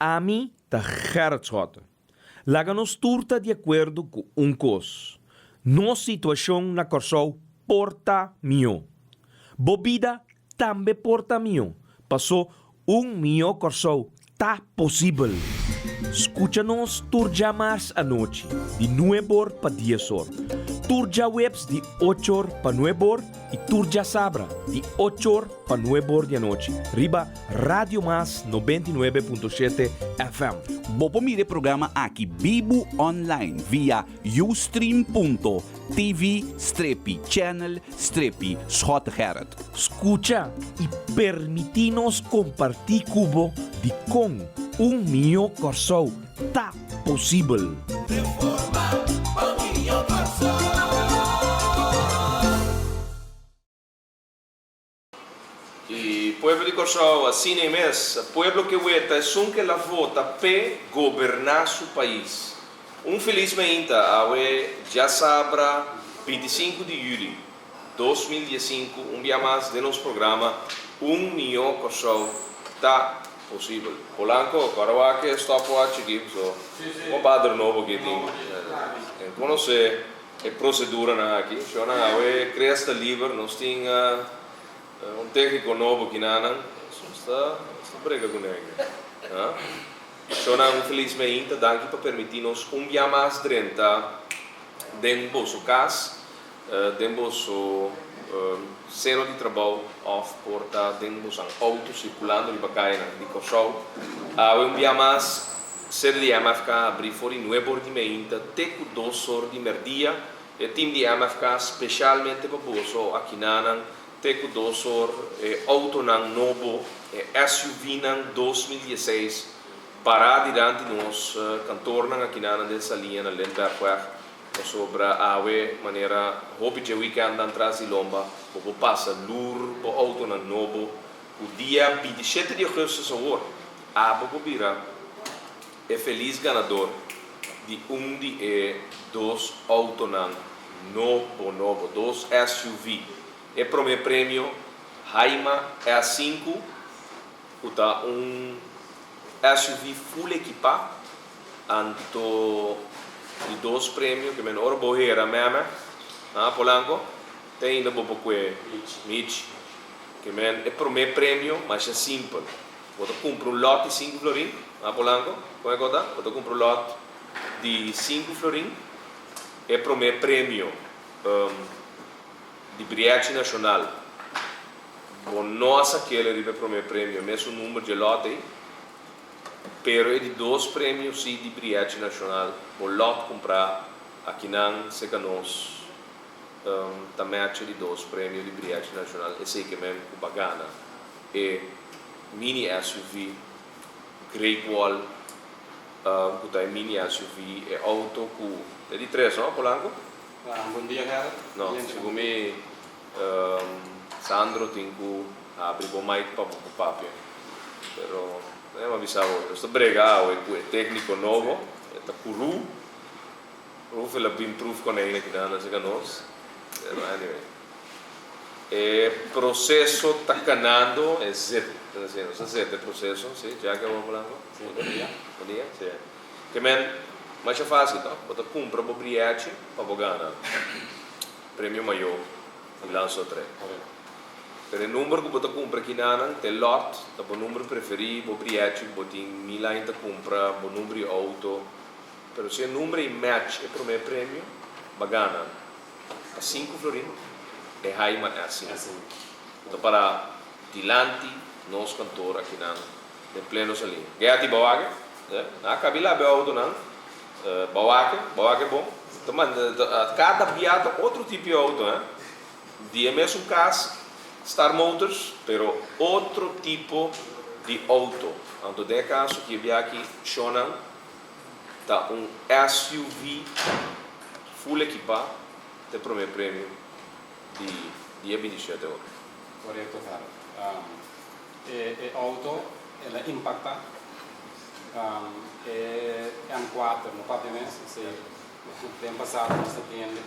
a mim tá Gerardschotten. Laga-nos turta de acordo com coisa. Nossa situação na Corsol porta mio. Bobida também porta mio. Passou mio Corsol. Tá possível. Escucha-nos turja mais à noite, de 9 para 10 horas. Turja webs de 8 horas para 9 horas e turja sabra de 8 horas para 9 horas da noite. Riba Radio Mas 99.7 FM. Bopo mire programa aqui Bibo online via ustream.tv/channel/Schotgerard. Escucha e permitinos compartir cubo de com mio Corsol. Tá possível. E pueblo de Corsol, assim é mesmo, pueblo que vota é um que la vota para governar seu país. Felizmente, já sabra 25 de julho 2015, dia mais de nosso programa, mio Corsol tá possível. Polanco, agora que stopwatch aqui, um padrão novo que tem. Conhecer a procedura aqui, cria esta livre, nós temos técnico novo aqui na está briga com ele. Felizmente, danke para permitir-nos dia mais 30 dentro do caso, dentro do centro de trabalho off porta dentro do auto circulando de bacana de Corsol. Dia mais ser de MFK abrir fora 9 horas de manhã, teco 2 horas de merdia, e time de MFK especialmente para bolso aqui na teco 2 horas auto novo SUV 2016 para diante nos cantor aqui na dessa linha na Lindbergweg sobre a maneira hope de weekend atrás de lomba o passa lur o auto novo o dia 27 de agosto a bobira é feliz ganador de de dois autos novo, dois SUV. E primeiro prêmio Haima E5, SUV full equipado, anto de dois prêmios que menor borreira mesmo, Polanco tem ainda bobo que Mitch, que é primeiro prêmio, mas é simples. Você compra lote de 5 florins, Polanco, como é que está? Você compra lote de 5 florins, é primeiro prêmio de Briete Nacional. Nossa aquele de primeiro prêmio, mesmo número de lote, pero é de 2 prêmios de Briete Nacional. O lote comprar aqui não se nós também há de 2 prêmios de Briete Nacional. Esse é que mesmo o bagana é mini SUV, Great Wall, mini SUV é auto é de 3, não, Polanco? Bom dia, cara. Não, segundo me Sandro tenho abrir o mic para o papo, pero não avisava hoje. Estou bregado, é técnico novo, é Kuru, Ruf ela improve com ele que dá nas ganos, anyway. É processo está canando é Z, não sei se é processo, sim, já que eu vou falar. Bom dia. Bom dia, sim. Que mas é fácil, tá? Você compra o Briete para ganhar prêmio maior, lançou 3. Pero o número que você compra aqui na tem lot, tá o número preferido, o Briete, você tem mil ainda compra, o número de auto. Pero se o número e match é o primeiro prêmio, bagana. A 5 florins é Haima é assim. Então para dilante, nós cantor aqui na pleno ali. Gati Bawake, na cabila be auto não. Bawake é bom. Então, cada piada outro tipo de auto, né? De mesmo caso, Star Motors, pero outro tipo de auto. Então, de caso que vi aqui, Shonan, tá SUV full equipado, tem primeiro prêmio de dia 27 euros. Correto, cara. E auto, ela impacta. É M4, no papel, se tem passado, nós temos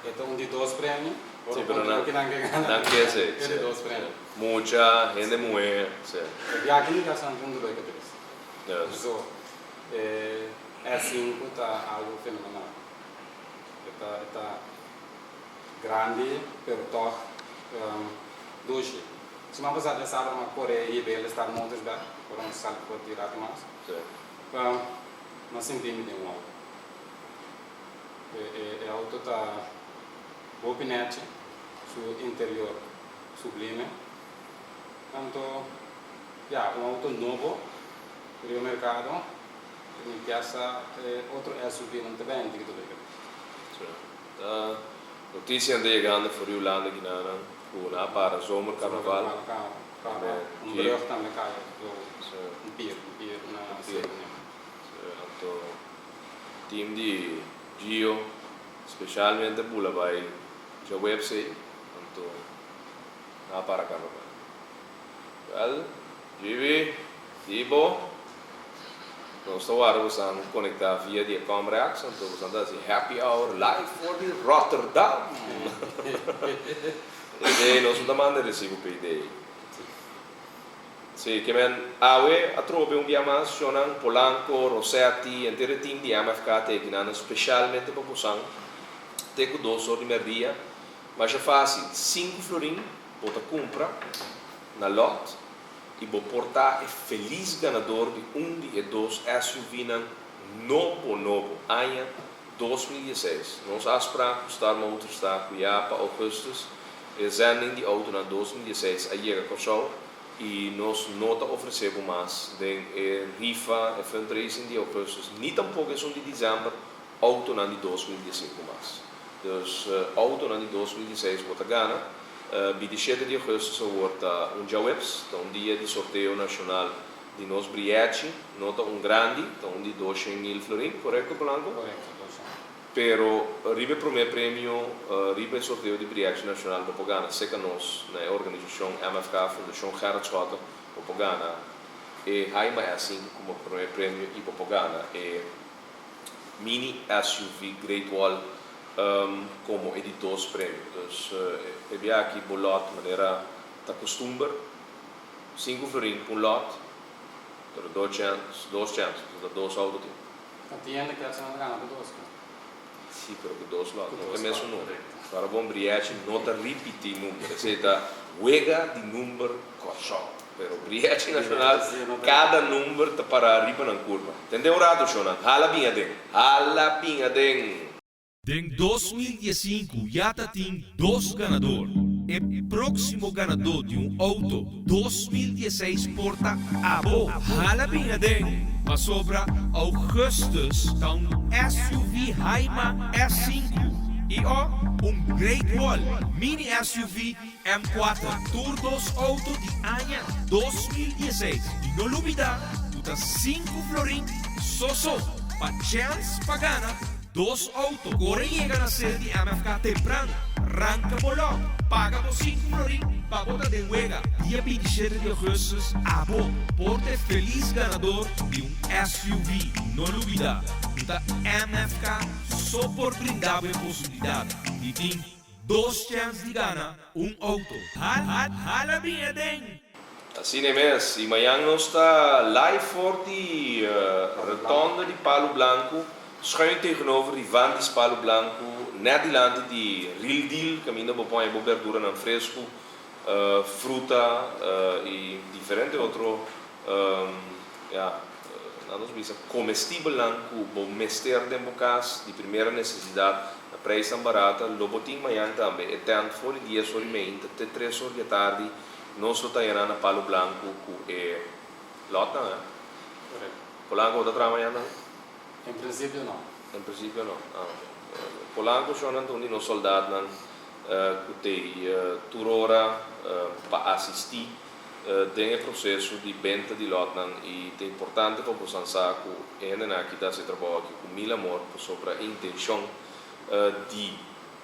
então de 2 prêmios. Sí, pero não quer ser. De 2 prêmios. Muita gente mulher. E aqui ligação com 2 categorias. Yes. So, E5 está algo fenomenal. Está grande, pero toch doce. Se uma pessoa sabe uma Coreia e ele está muito bem, por um salto por tirar mais. Sim. Mas sentimos de um auto. O auto está bom pinete, seu interior sublime. Então, um auto novo, para o mercado, e que essa outro SUV não também tem que tudo Sim. Notícia de grande voor uw landen gedaan. Una para zomer carnaval. Um brug também cai, Sim. pier na Pier. Sydney. Então, team de Gio, specialmente pula vai já website. Então, na para carnaval. Well, Givi, Tibo, nós estamos conectar via de Comrex, então estamos andando happy hour live for the Rotterdam. E nós não mandamos recibo per idee. Sì, che men awe a trobe un dia mas Shonan, Polanco, Rossetti, intere team di MFK tekinano specialmente para Busan. Teco 2 horas de merdia, mas é fácil, 5 florin, bota compra na lot e vou portar é feliz ganador de e 2 SUV novo, ano 2016. Nós aspra custar Motors está para Augustus, e zending die auto na 2016 a chega com show e nós nota oferecemos mais de rifa e fundraising de Augustus, niet tampouco é de dezembro, auto na de 2015 mais. Dus auto na de 2016 wordt ganha. 27 de agosto wordt Jawebs, um dia de sorteio nacional de nos Briachi, nota grande, de 200.000 florin, correto, Polanco? Correto. Pero ribe primeiro prêmio, ribe sorteio de Briachi nacional para Pogana, seca nós, na organização MFK, Fundação Gerard Schotten, para Pogana, e Haima é assim como primeiro prêmio e para Pogana, e mini SUV Great Wall como editores prêmio. Então, eu aqui o lot de maneira da costumbre, 5 florin por lot, dois chances, dois autos. Atiende que essa não ganha por dois. Sim, pero que dois lotes, não é mesmo número. Para bom Briachi, não está repetir número, você está huega de número corso. Pero Briachi Nacional, cada número está para arriba na curva. Entendeu, Rato, Shonan? Hala binha den. Em 2015 já tem 2 ganadores. O próximo ganador de auto 2016 porta a boa. Halabinha den. Mas sobra Augustus está SUV Haima S5 e Great Wall Mini SUV M4 Todos auto de ano 2016. E não olvida, tu 5 florin só para chance para ganhar 2 autos. Agora chega na sede de MFK temprano. Arranca bolão, paga por 5 florin, para botar de huega. Dia 27 de agosto, porte feliz ganador de SUV. Não olvida, da MFK só por brindar a possibilidade de ter 2 chances de ganhar auto. Hala bem, den. Assim é mesmo, e amanhã nós está live for de retorno de Palo Blanco, schuin tegenover die van die Palo Blanco, net diante de Real Deal, caminho para pôr verdura na fresco, fruta e diferente outro, nós vimos comestível lanco, bom mester de bocas de primeira necessidade, a preço barata, lobotim amanhã também, e tanto fora dia sobre meia, até 3 horas da tarde, nós estamos indo na Palo Blanco, e lota, né? Polanco outra trabalhando amanhã? Em princípio não. In principe no. Polanco sono anche uno soldato che tem turora para assistir nel processo di venda di lotnan e è importante per poter pensare che aqui da se trabalha aqui com mil amor sobre a intenção di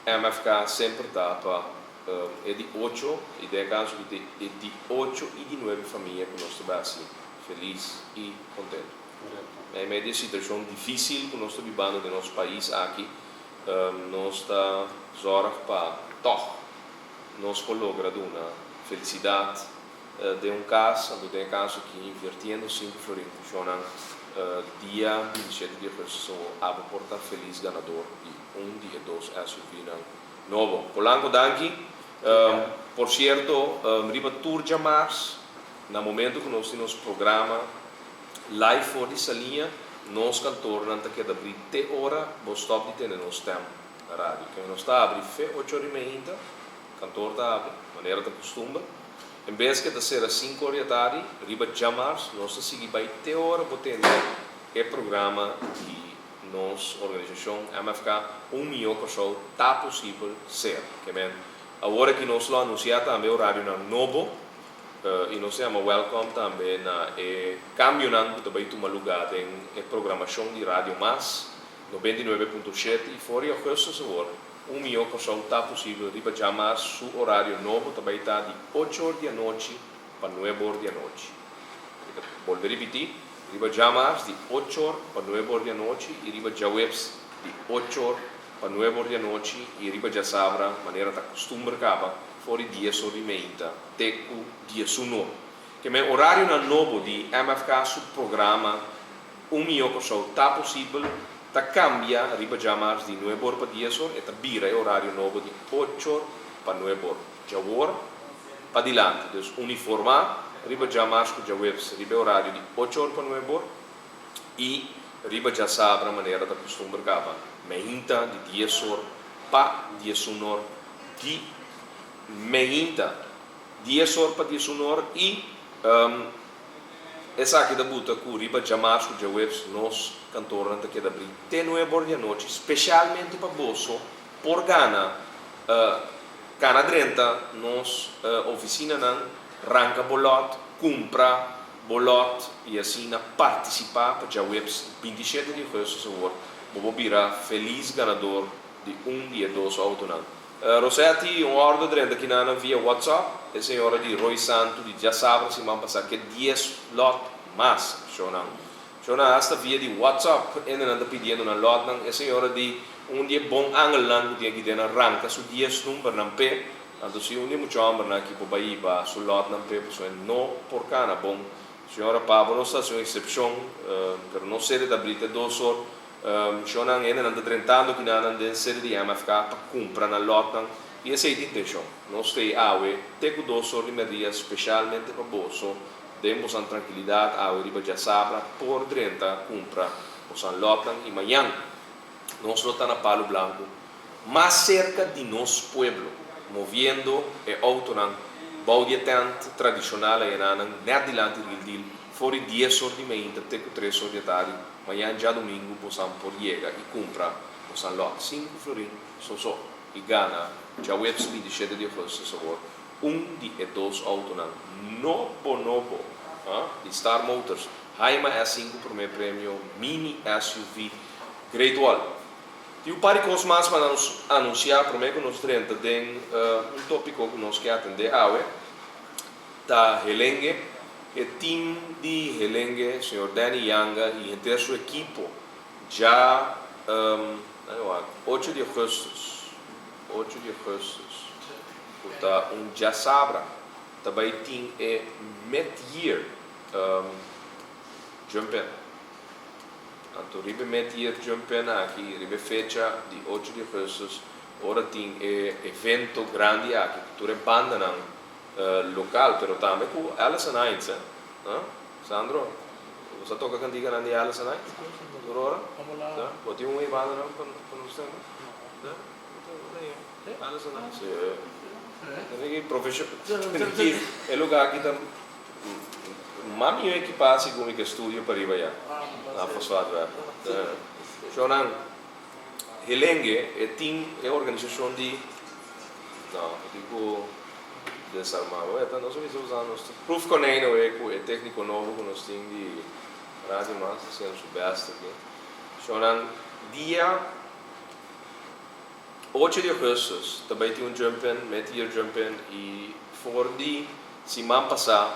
MFK sempre tapa e di 8 e nel caso di 8 e di 9 famiglie con nostro bassi feliz e contento. Em meio de situação difícil que nós estamos vivendo no nosso país aqui, nós estamos zorg para toch nós colocar uma felicidade de um caso, quando tem caso que invertindo 5 florins, funcionam dia 27 de agosto, abre porta feliz ganador de dia 2 SUV novo. Polanco danki, por certo, riba turja mars, no momento que nós temos programa live for essa linha, nós cantor não que abrir te hora, vou stop de ter nós tem a rádio, que nós está abrir fe 8h30, cantor está abre, maneira da costumbre. Em vez de ser às 5 da tarde, riba jamars, nós seguimos by te hora, vou ter o programa de nossa organização MFK, milhão de show, está possível ser. Agora que nós lo anunciamos também o horário novo, e nós temos welcome também na campeonato também toma lugar em programação de rádio mais 99.7 e fora agosto agora milhão de pessoas está possível riba chamar su horário novo também está de 8 horas da noite para 9 horas da noite. Vou repetir, riba chamar de 8 horas para 9 horas da noite e riba webs de 8 horas para 9 horas da noite e riba já sabra maneira da costumbre capa fora 10 horas e meia, teco 10 1. Que é horário novo de MFK su programa milhão de pessoas está possível ta cambia riba jamar di 9 horas para 10 horas e ta bira horário novo de 8 horas para 9 horas. Já hora para dilante, dus uniformar riba jamar com já webs riba horário de 8 horas para 9 horas e riba já sabra maneira da costumbre capa. Meinta de 10 horas para 10 horas de meinta 10 horas para 10 horas e essa aqui da buta com riba jamar com já webs nós cantor não quer abrir até 9 horas da noite, especialmente para bolso, por Gana, Gana 30, nós oficina não arranca bolot, compra bolot e assim participar para já webs 27 de agosto vou virar feliz ganador de dia 2 auto não. Rossetti, ordem 30 que não via WhatsApp, a senhora de Roy Santo de já sabe se vão passar que 10 lot mais, show não. Jona hasta via di WhatsApp e non pedindo na lot nang e senhora di dia bom angel lang dia que den arranca su 10 number nan pe anto si dia mucho amber na ki po baiba su lot nan pe so no por cana bom senhora Pablo sta su exception per no sede da brite do so Jona ene nan trentando que nan den sede di MFK pa compra na lot nang e sei di tension no stay awe te ku do so rimedia specialmente pa boso demos a tranquilidade a riba já sabra por 30 compra os lotan e amanhã nós lotan a Palo Blanco mais cerca de nosso pueblo movendo e autonan baudia tent tradicional e nanan net dilante del fora 10 horas de manhã até 3 horas da tarde amanhã já domingo possam por chega e compra os lot 5 florin so e gana já webs 27 de agosto sabor dia 2 autonan novo di Star Motors Haima S5 primeiro prêmio mini SUV Great Wall e o pari cosmas para nos anunciar primeiro que nós 30 tem tópico que nós quer atender da Helenge e team de Helenge senhor Danny Yanga e inteiro sua equipe já 8 de agosto tá já sabra também tem mid-year jumpen anto ribe mid-year jumpen aqui ribe fecha de 8 de agosto ora tem evento grande aqui tu banda não local pero também com Alice Nights Sandro você toca cantiga na de Alice Nights por hora pode um banda não para nós Alice Nights tem professor é lugar aqui tam mami é que passa com o estúdio para ir já na fosfado Jonan Helenge é organização de não tipo desarmado então nós vamos usar nosso proof container é técnico novo que nós temos de rádio mais sendo subeste aqui Jonan dia 8 de agosto também tem jumpen, mid-year jumpen e for de semana passada,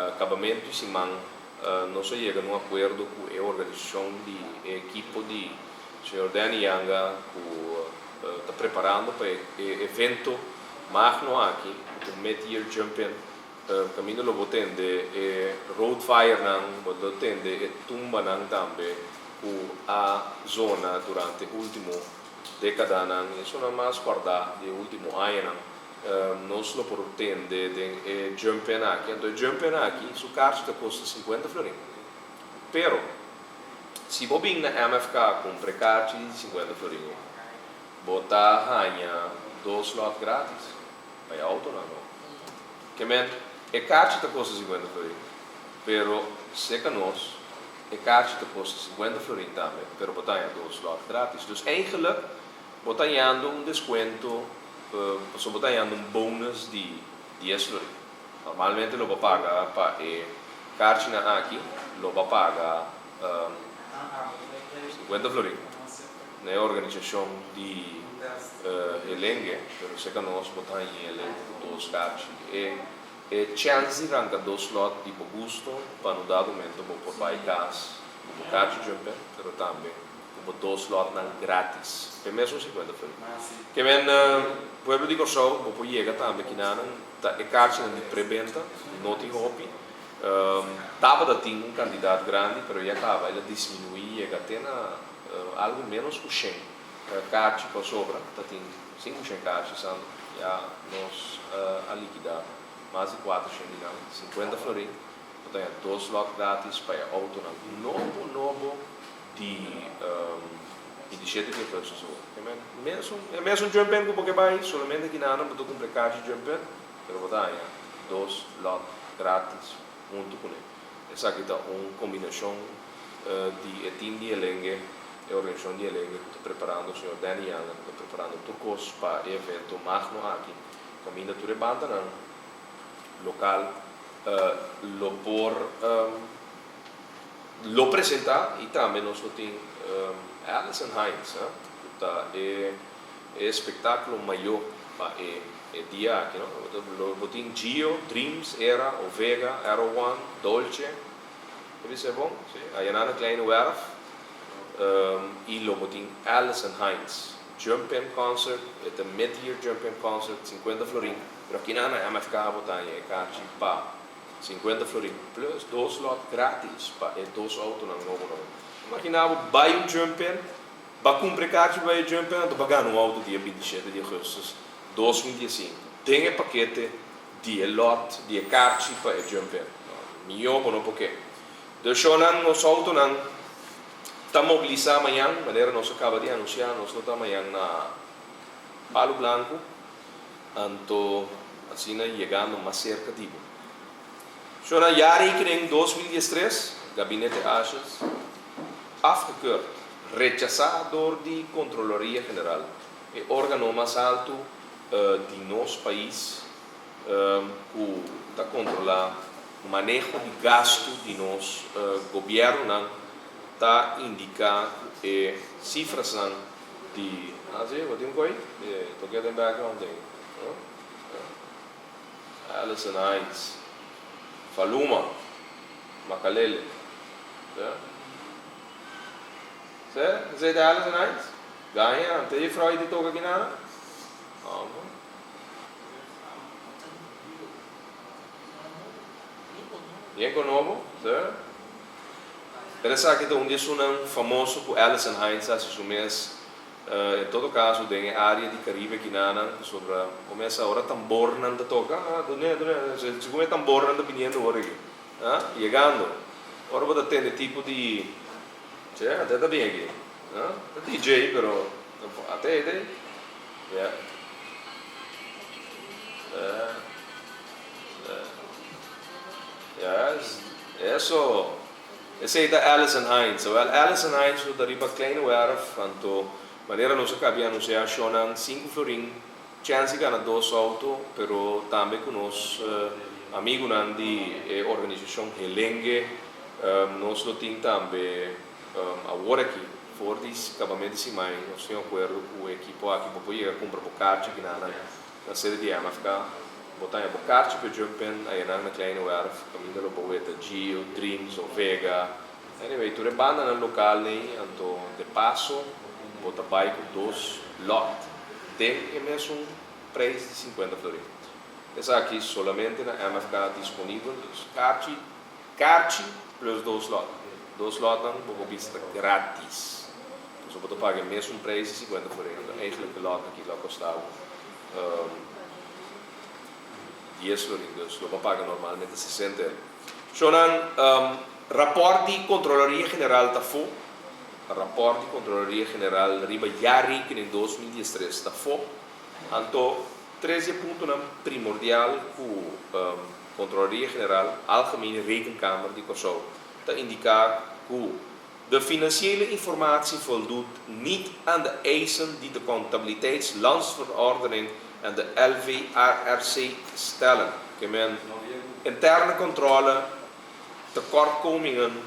acabamento de semana, nós chegamos a um acordo com a organização de equipe de Sr. Danny Yanga que está preparando para o evento magno aqui, o mid-year jumpen caminho lo botende e road fire nang botende e tumba nang tambe a zona durante último década nang e sono mais guarda de último ano nang nós lo portende de jumpen aqui então jumpen aqui su carta custa 50 florin pero se bobin na MFK com precarte de 50 florin botar ranha 2 slot grátis para auto não que men e carta custa 50 florin pero seca nós e carta custa 50 florin também pero botar 2 slot grátis dus eigenlijk botar desconto posso botar bônus de 10 florin normalmente lo paga para e carta aqui lo paga 50 florin na organização de elengue pero seca nós botar elengue 2 cartas e chance ranca 2 slot di gusto para no dado momento por pai cas como carte jumper pero também como 2 slot nan grátis que mesmo 50 florin que men pueblo de Corsol vou chega também que nan e carte de preventa noti hopi tava da tinha candidato grande pero já acaba ele diminuir e até algo menos que 100 carte para sobra tá tem 500 cartas sendo já nós a liquidar mais de 400 dinheiro 50 florin portanto 2 slot grátis para auto novo de 27 que foi isso é mesmo jumpen porque vai somente que nada para comprar caixa jumpen pero botar 2 slot grátis junto com ele essa aqui tá uma combinação de team de elengue e organização de elengue que está preparando o senhor Daniel está preparando turcos para evento magno aqui caminho tudo banda local lo apresentar e também nós temos Alison Hines é espetáculo maior para dia aqui não tem Gio, Dreams, Era, Ovega, Aero One, Dolce isso é bom aí na kleine werf e logo tem Alison Hines Jumpen Concert é mid-year Jumpen Concert 50 florin pero aqui na MFK botar carte para 50 florin plus 2 slot grátis para 2 autos na novo imaginava vai Jumpen para comprar carte vai Jumpen para pagar auto dia 27 de agosto 2015 tem paquete de lot de carte para Jumpen melhor não porque deixou nos autos está mobilizado amanhã maneira nós acaba de anunciar nós estamos amanhã na Palo Blanco então assim chegando mais cerca de zo na jaren in 2013 gabinete Achas afgekeurd rechazado door die Controloria General e órgano mais alto de nosso país que está controlar o manejo de gasto de nosso governo está indicando cifras de wat doen we to get them background thing Alison Hines Faluma Makalele Você da Alison Hines ganha tem Freud de toca aqui na Nieko novo Essa aqui é um disso famoso por Alison Hines assim mês em todo caso tem área de Caribe que nana sobre começa agora tambor não toca se come tambor não vindo agora chegando agora vou ter tipo de até tá bem aqui DJ pero até ele eso esse é da Alison Hines Alison Hines do riba kleine werf anto maneira nós acabamos anunciar shonan 5 florin chance ganha 2 auto pero também com nós amigo de organização Helenge nós lo tem também agora aqui for this acabamento de mãe nós temos acordo com o equipo aqui para poder comprar bocarte aqui na sede de MFK botar a bocarte para jumpen aí na kleine werf caminho do poeta Gio, Dreams, Ovega anyway tu rebanda no local nem anto de passo bota bike 2 lot tem mesmo preço de 50 florin Es aqui solamente na MFK disponível. Carchi plus 2 lotes. 2 lotes vou vista grátis. Então, você pode pagar mesmo preço 50 por ele. Eigenlijk de lot aqui lá custava 10 florin, dus we pagan normalmente 60 euro. Zo'n rapport die Controloria General TAFO, rapport die Controloria General riba jaarrekening 2013 TAFO, anto 13 punten primordial ku Controloria General Algemene Rekenkamer die Kosovo te indicar ku de financiële informatie voldoet niet aan de eisen die de contabiliteitslandsverordening en de LVRRC stellen. Que men interne controle, tekortkomingen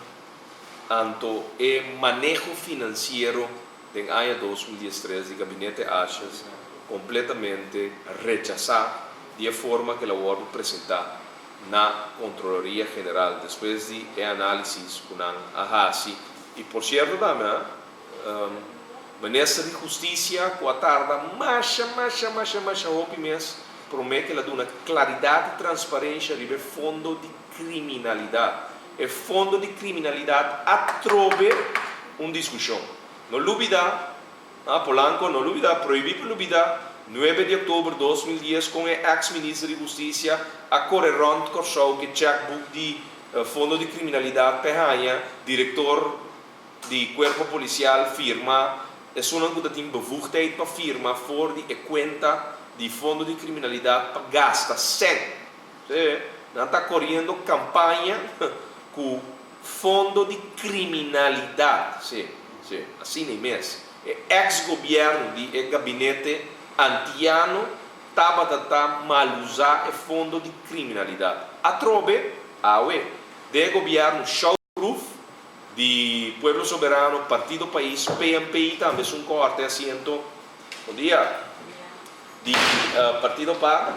anto e manejo financiero del año 2013 el gabinete Ashes completamente rechazar de forma que la voy a presentar na Controloría General después de análisis con Ahasi. Y por cierto también Ministro de Justiça, com a tarde, mais hope mês, promete que ela dá uma claridade e transparência sobre o fundo de criminalidade. O fundo de criminalidade atrove uma discussão. Não duvida, Polanco, não duvida, proibir por duvida, 9 de outubro de 2010, com o ex-ministro de Justiça, a correront Corsou, que checkbook de fundo de criminalidade, Perranha, diretor de Corpo Policial, firma. É uma coisa que tem bevoegdheid para firma voor die conta de fundo de criminalidade para gastar sem. Não está correndo campanha com fundo de criminalidade. Assim nem mesmo. É ex-governo de gabinete antiano estava mal usar o fundo de criminalidade. Atrobe, de governo showproof de Pueblo Soberano, Partido País, PMPI também é um corte assento. Bom dia. De Partido Par,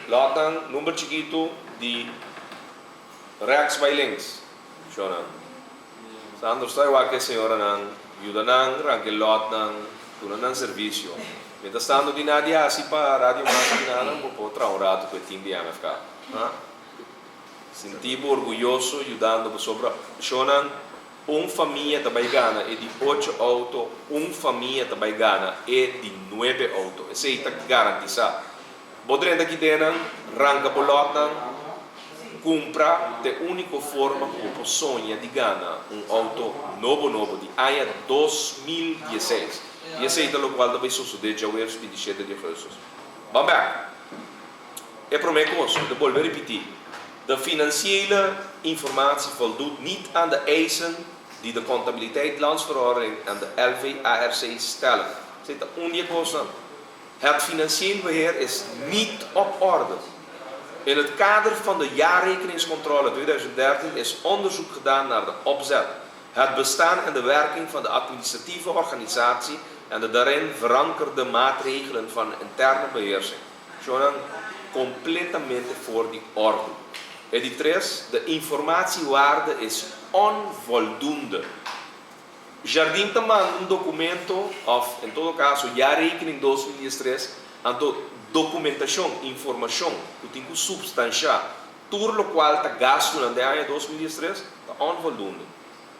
lotan número chiquito de Reax by Links. Shonan. Sando está igual que a senhora nan, ajuda nan, ranque lot nan, tuna nan serviço. Mientras tanto, de Nadia assim para rádio mais de nada, vou pôr um rato com o time de MFK. Senti-me orgulhoso ajudando sobre Shonan, família também gana e de 8 autos, família também gana e de 9 autos. Isso aí está garantizado. Podrendo aqui dentro, ranca bolota, compra de única forma como sonha de ganhar auto novo de ano 2016. E esse é o qual também sucedeu já o 27 de agosto. Vamos ver. É prometo, de volver a repetir. De financiële informatie voldoet niet aan de eisen die de contabiliteitslandsverordening en de LVARC stellen. Zit de ongekozen. Het financieel beheer is niet op orde. In het kader van de jaarrekeningscontrole 2013 is onderzoek gedaan naar de opzet, het bestaan en de werking van de administratieve organisatie en de daarin verankerde maatregelen van interne beheersing. Zo'n completamente voor die orde. En die 3, de informatiewaarde is onvoldoende. Jardim também documento, of in todo caso, jaarrekening 2013, anto documentação, informação, que tem que substanciar, tudo o qual está gasto no ano 2013, está onvoldoende.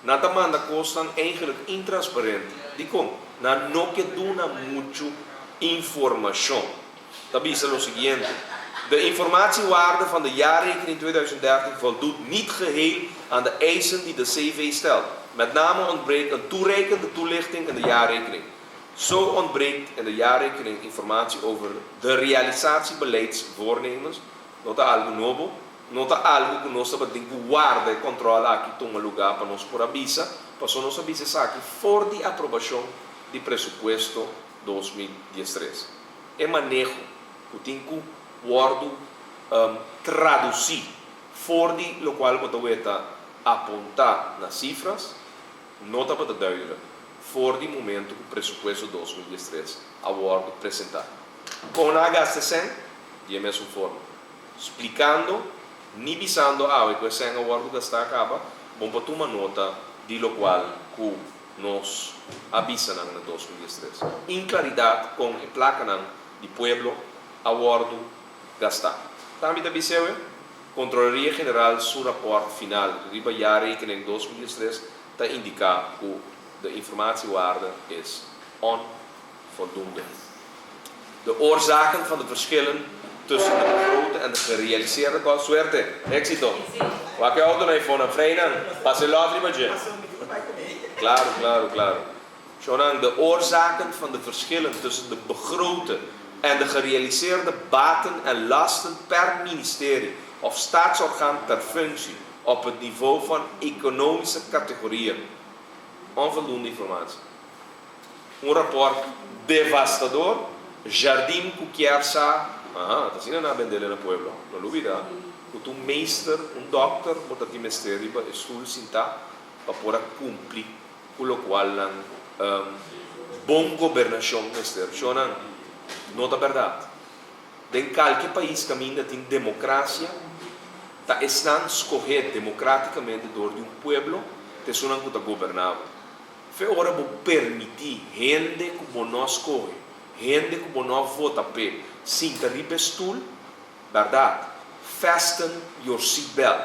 Na demanda costan eigenlijk intransparente. Dico, na não que dona muito informação. Daarbij is er het seguinte. De informatiewaarde van de jaarrekening 2013 voldoet niet geheel aan de eisen die de CV stelt. Met name ontbreekt een toereikende toelichting in de jaarrekening. Zo ontbreekt in de jaarrekening informatie over de realisatiebeleidsvoornemens, nota algo novo, nota algo que nós estamos tendo guarda e controla aqui toma lugar para nós por avisa, para nós avisa aqui for de aprovação de presupuesto 2013. É manejo que tem que traduzir for de lo qual você apontar nas cifras, nota para duidelijk. Voor die momento que o presupuesto 2013 a Word apresentar. Com a HSTCN, de mesma forma, explicando, nem visando a que a Word gastar acaba, vamos para uma nota de lo qual que nós avisan em 2013. Em claridade com a placa de Pueblo, a Word gastar. Também da BCE, Controlaria Geral, seu rapport final, riba jaren rekening 2003, está indicar que de informatiewaarde is onvoldoende. De oorzaken van de verschillen tussen de begrote en de gerealiseerde kosten. Suerte, éxito. Waar je auto naar van een vrijdag, pas je laat niet meer. Claro. Zolang de oorzaken van de verschillen tussen de begrote en de gerealiseerde baten en lasten per ministerie of staatsorgaan per functie op het niveau van economische categorieën. Onvoldoende informatie. Een rapport devastador. Jardim Cuquiarsa. Dat is niet een abendele in het pueblo. No lo vida. Dat een meester, een dokter, moet dat die ministerie bij stoel sinta para poder cumprir con lo cual bon governación minister. Zonan, nota verdad. En qualquer país camina in democracia, ta están escoger democraticamente door de pueblo, te sonan que está gobernado. Fe ora bo permitir gente como nós escoge, gente como nós vota pe, sin terrible stoel, verdad? Fasten your seatbelt.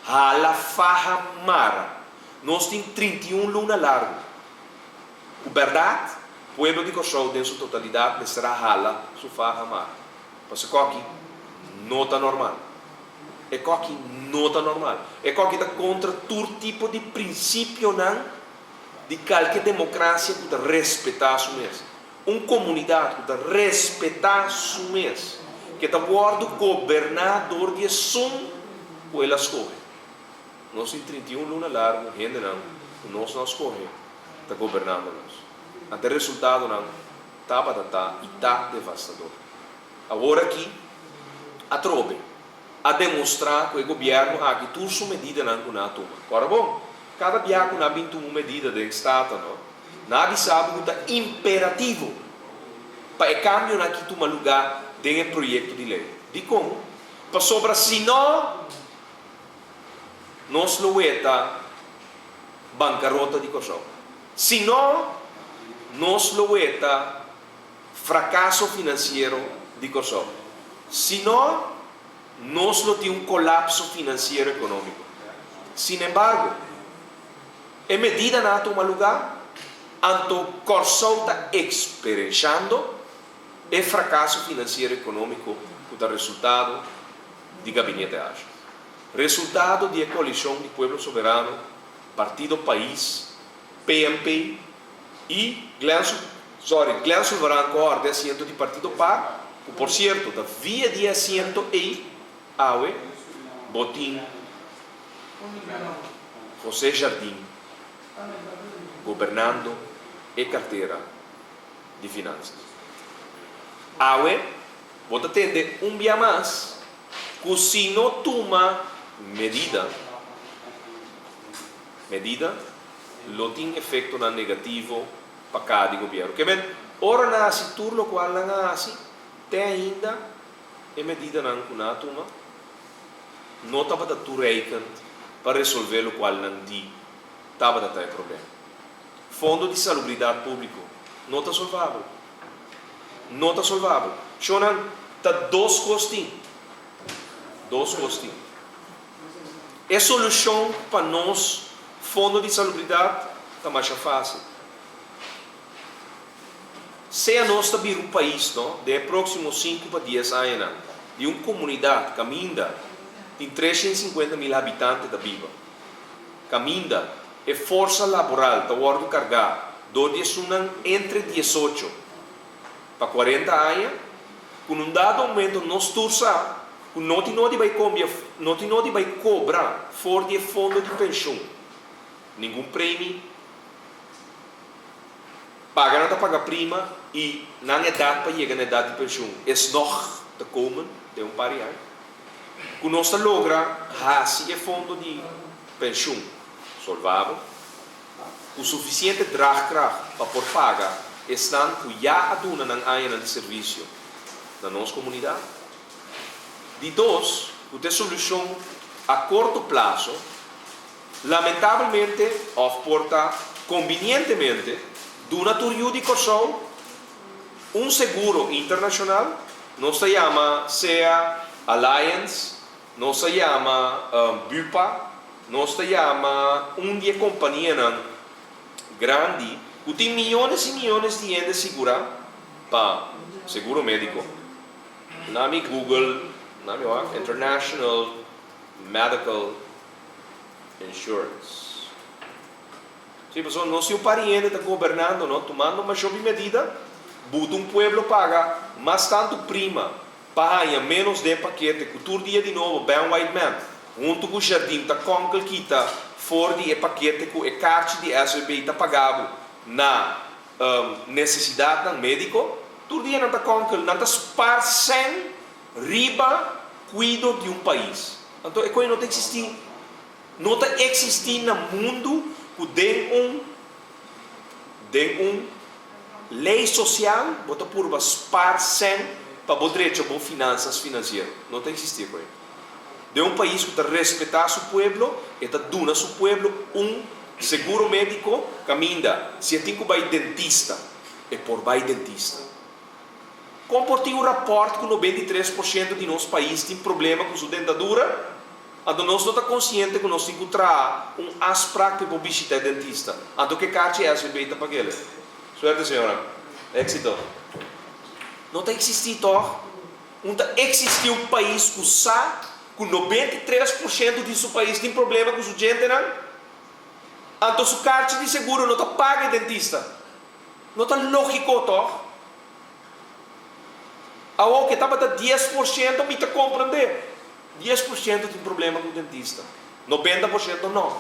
Hala faja mara. Nós tem 31 luna largo. Verdad? Pueblo de Kosovo, em sua totalidade, será hala su faja mara. Mas aqui não está normal. Aqui não está normal. Aqui está contra todo tipo de princípio de qualquer democracia que está respeitar su mês. Uma comunidade que está respeitar su mês. Que está guardo governador de som, ou ela escolhe. Nós em 31 luna largo, gente nós não escolhe, está governando nós. Até o resultado não, está e está devastador. Agora aqui, a trobe, a demonstrar que o governo aqui tudo sua medida não toma. Agora bom, cada dia que não tem uma medida do Estado, não sabe que é imperativo para o cambio aqui tomar lugar dentro do projeto de lei. De como? Para sobra, se não, nós lo eta bancarrota de Kosovo. Se não, nós lo eta fracasso financeiro de Kosovo. Se não, nós lo tem colapso financeiro econômico. Sin embargo, a medida não toma lugar, anto Kosovo está experienciando o fracasso financeiro econômico que é resultado de gabinete ágil. Resultado de coalição de Pueblo Soberano, Partido País, PMP e Glen Soberano com de assento de Partido Par, que por certo, da via de assento e AUE, Botim, José Jardim, governando e carteira de finanças. AUE, vou atender dia mais, que se não toma medida, lo tem efeito negativo para cada governo. Que bem, ora nasce tudo o qual não nasce, tem ainda a medida não toma, não estava a tu reikend para resolver o qual não di, estava a ter problema. Fundo de salubridade público, não está solvável. Não está solvável. Chonan, está dois costinhos. A solução para nós, fundo de salubridade, está mais fácil. Se nós estamos um país, de próximos 5 a 10 anos, de uma comunidade que caminha, tem 350 mil habitantes da Biba, caminha, e força laboral, está hora de carregar, onde são entre 18 para 40 anos, com um dado momento nós torçamos, não vai cobrar fora de fundo de pensão. Nenhum prêmio. Pagar não paga prima e na idade para chegar na idade de pensão. É nog te komen de par de anos. Que nós logra fazer fundo de pensão solvável. O suficiente draagkracht para por pagar estão que já aduna na área de serviço da nossa comunidade. De dois, o ter solução a curto prazo, lamentavelmente, ou porta convenientemente, do natural de Kosovo, seguro internacional não se chama SEA Alliance, não se chama BUPA, não se chama dia companhia grande, que tem milhões e milhões de gente segura para seguro médico. Nome Google, nome International Medical Insurance. Se pessoa não se o pariente está governando, não, tomando uma sob medida, buta pueblo paga, mas tanto prima, paga menos de paquete, que todo dia de novo, Ben White Man, junto com o jardim, está com que está fora de paquete, que é carte de SBB está pagado na necessidade do médico, todo dia não está com que não está esparcendo riba cuido de país. Então, é coisa não existe, não existe no mundo que tem lei social, bota por esparcendo para o direito a finanças financeiras. Não existe coisa. De país que está respeitar seu povo e está dando ao seu povo seguro médico, caminha. Se tem que ir dentista, é por ir dentista. Comportei rapport que 93% de nosso país tem problema com sua dentadura, então nós não estamos conscientes que nós temos que trazer aspecto para visitar dentista. Então que carte é essa beita para ele? Suerte, senhora. Éxito. Não tem existido, não existe país que sabe que 93% de seu país tem problema com sua gente, não? Então sua carte de seguro não está paga dentista. Não está lógico, toh. Algo que estava a 10% me está compreender. 10% tem problema com o dentista. 90% não.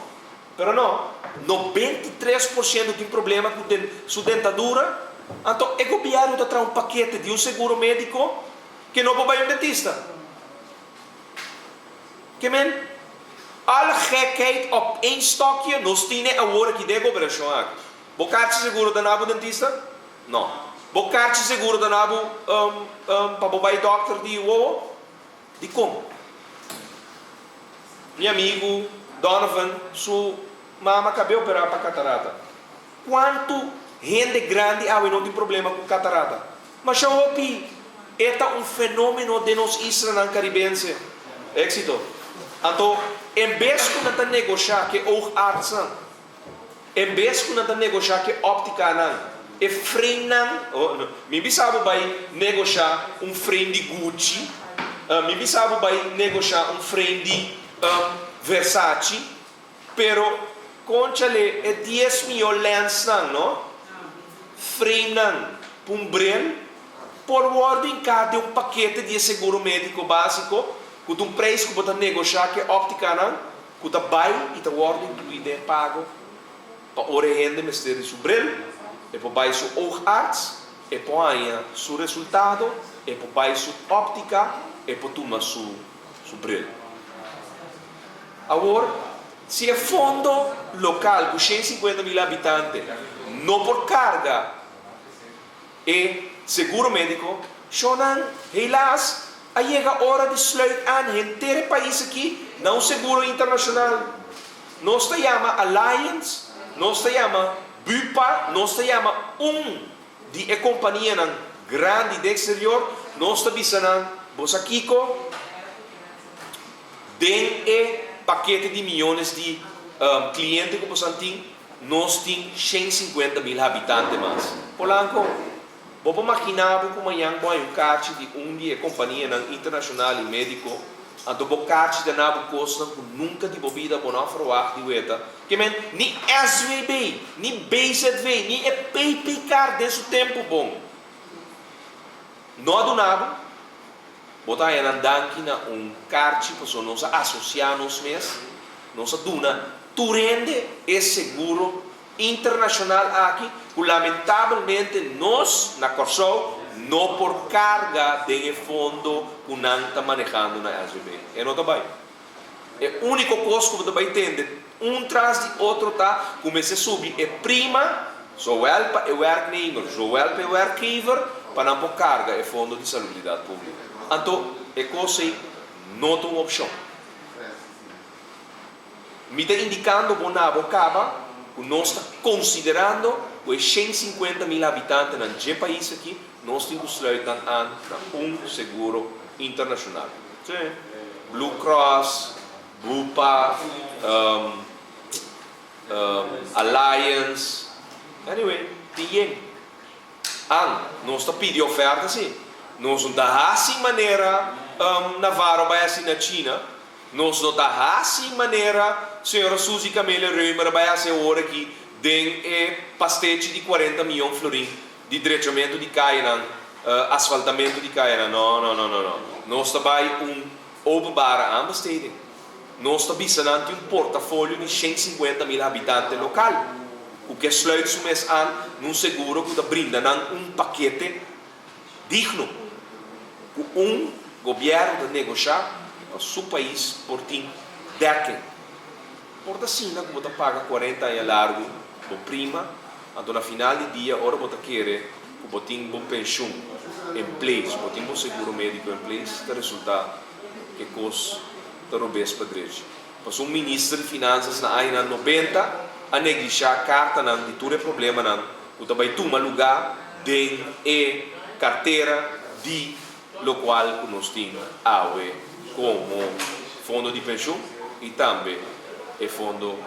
Pero não. 93% tem problema com sua dentadura. Então, o governo está trazendo paquete de seguro médico que não vai ao dentista. Que men? Alle gekheid op één stokje, nós temos agora que de governo. Bocarte seguro da nabo dentista? Não. Bocarte seguro da nabo para o doctor de o de como? Meu amigo Donovan, sua mama acabou de operar para catarata. Quanto gente grande não tem problema com catarata? Mas já ouvi, é fenômeno de nós Israel caribense. Éxito. Então, em vez de nós negociar que oogarts, em vez de nós negociar que óptica, e frenan, me bisabo vai negociar frame de Gucci, me bisabo vai negociar frame de Versace, pero conchale é 10 mil lens não? Frenan brel, por ordem cada paquete de seguro médico básico, com preço que você negociar que óptica não, que você vai e você ordem que você pago para orelha de seu brel. E por baixo oogarts, e por aí seu resultado, e por baixo óptica, e por tomar seu brilho. Agora, se é fundo local com 150 mil habitantes, não por carga e seguro médico, chonan, helaas, aí chega a hora de sluiten inteiro país aqui, não seguro internacional. Nós se chama Alliance, nós se chama BUPA, nós se chama de companhia grande do exterior, nós estamos dizendo, você aqui, tem paquete de milhões de clientes que você tem, nós temos 150 mil habitantes mais. Polanco, vou imaginar como amanhã um carte de companhia internacional e médico, então o carte de nabo costa nunca de bebida por não falar de ueta, que men ni SVB, ni BZV, ni PPCard desse tempo bom. Não do nabo, botar aí andando na carte para nós associar nos mês, nós duna, tu rende esse seguro internacional aqui, que lamentavelmente nós na Corsol não por carga de fundo que não está manejando na SBB. É não está bem. É o único custo que você vai ter, traz de outro, tá? Começa a subir. É prima, zowel para o werknemer, zowel para o werkgever, para não por carga de fundo de saúde pública. Então, é coisa não é uma opção. Me está indicando que não acaba, nós está considerando os 150 mil habitantes no país aqui, nós temos que sluiten aan seguro internacional. Sim. Blue Cross, Bupa, Alliance, anyway, tem. Nós está pedindo oferta sim. Nós não dá assim maneira Navarro vai assim na China. Nós não dá assim maneira senhora Suzy Camélia Reumer vai assim hora aqui tem pastete de 40 milhões de florins de drenamento de Cairan, asfaltamento de Cairan. Não. Nós também openbare aanbesteding. Nós estamos ante portfólio de 150 mil habitantes local. O que sluit mês aan num seguro que brinda paquete digno. Governo de negociar para o país por tim dekken. Por assim, como você paga 40 anos largo, por prima, então na final do dia, ora você quer que você tenha uma pensão em place, você tenha um seguro médico em place, o resultado que custa robês para direito. Mas ministro de Finanças na área 90 a negligenciar a carta de todo problema não, o também toma lugar de carteira de lo qual nós temos como fundo de pensão e também o fundo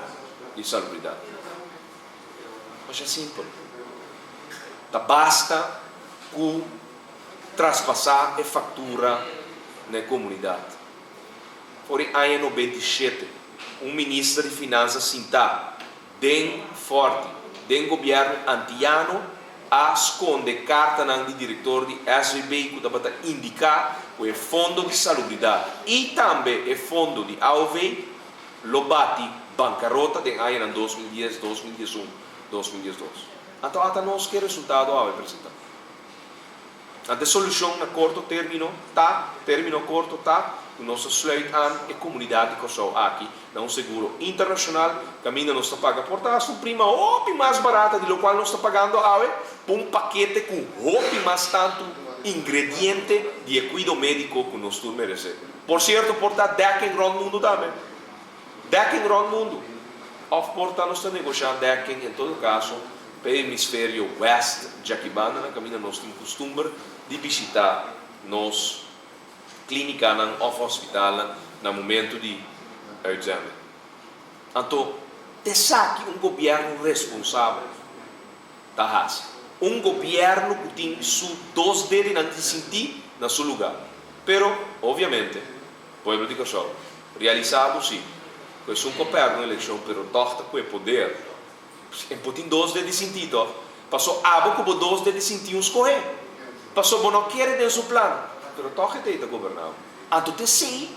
de salubridade. Mas é simples. Basta que traspassar a fatura na comunidade. Por ano 97, ministro de Finanças sinta bem forte, do governo antiano, a esconder carta de diretor de SVB que para indicar o fundo de salubridade e também o fundo de AOV lo bate bancarrota de ano 2010, 2011, 2012. Então, até nós que resultado a apresentar. A solução a curto termino curto nós sluit aan a comunidade que sou aqui, dá seguro internacional, caminha nós está pagando por taxa, prima mais barata, de lo qual nós está pagando paquete com mais tanto ingrediente de cuidado médico que nós tu merecemos. Por certo, porta dekken rond mundo também. Dekken rond mundo. Of porta nós está negociando dekken em todo caso, para o hemisfério west, já que na caminha nós temos costume de visitar nos clínica ou hospital no momento de exame. Então, sabe governo responsável da raça. Governo que tem seus dois dedos de sentir no seu lugar. Pero, obviamente, o povo de Kosovo, realizado sim, que é governo na eleição, pero torta com o poder, tem dois dedos de sentir, passou abo com dois dedos de sentir uns correr. Passou não quer de seu plano. Pero toque de governar. Então, sim,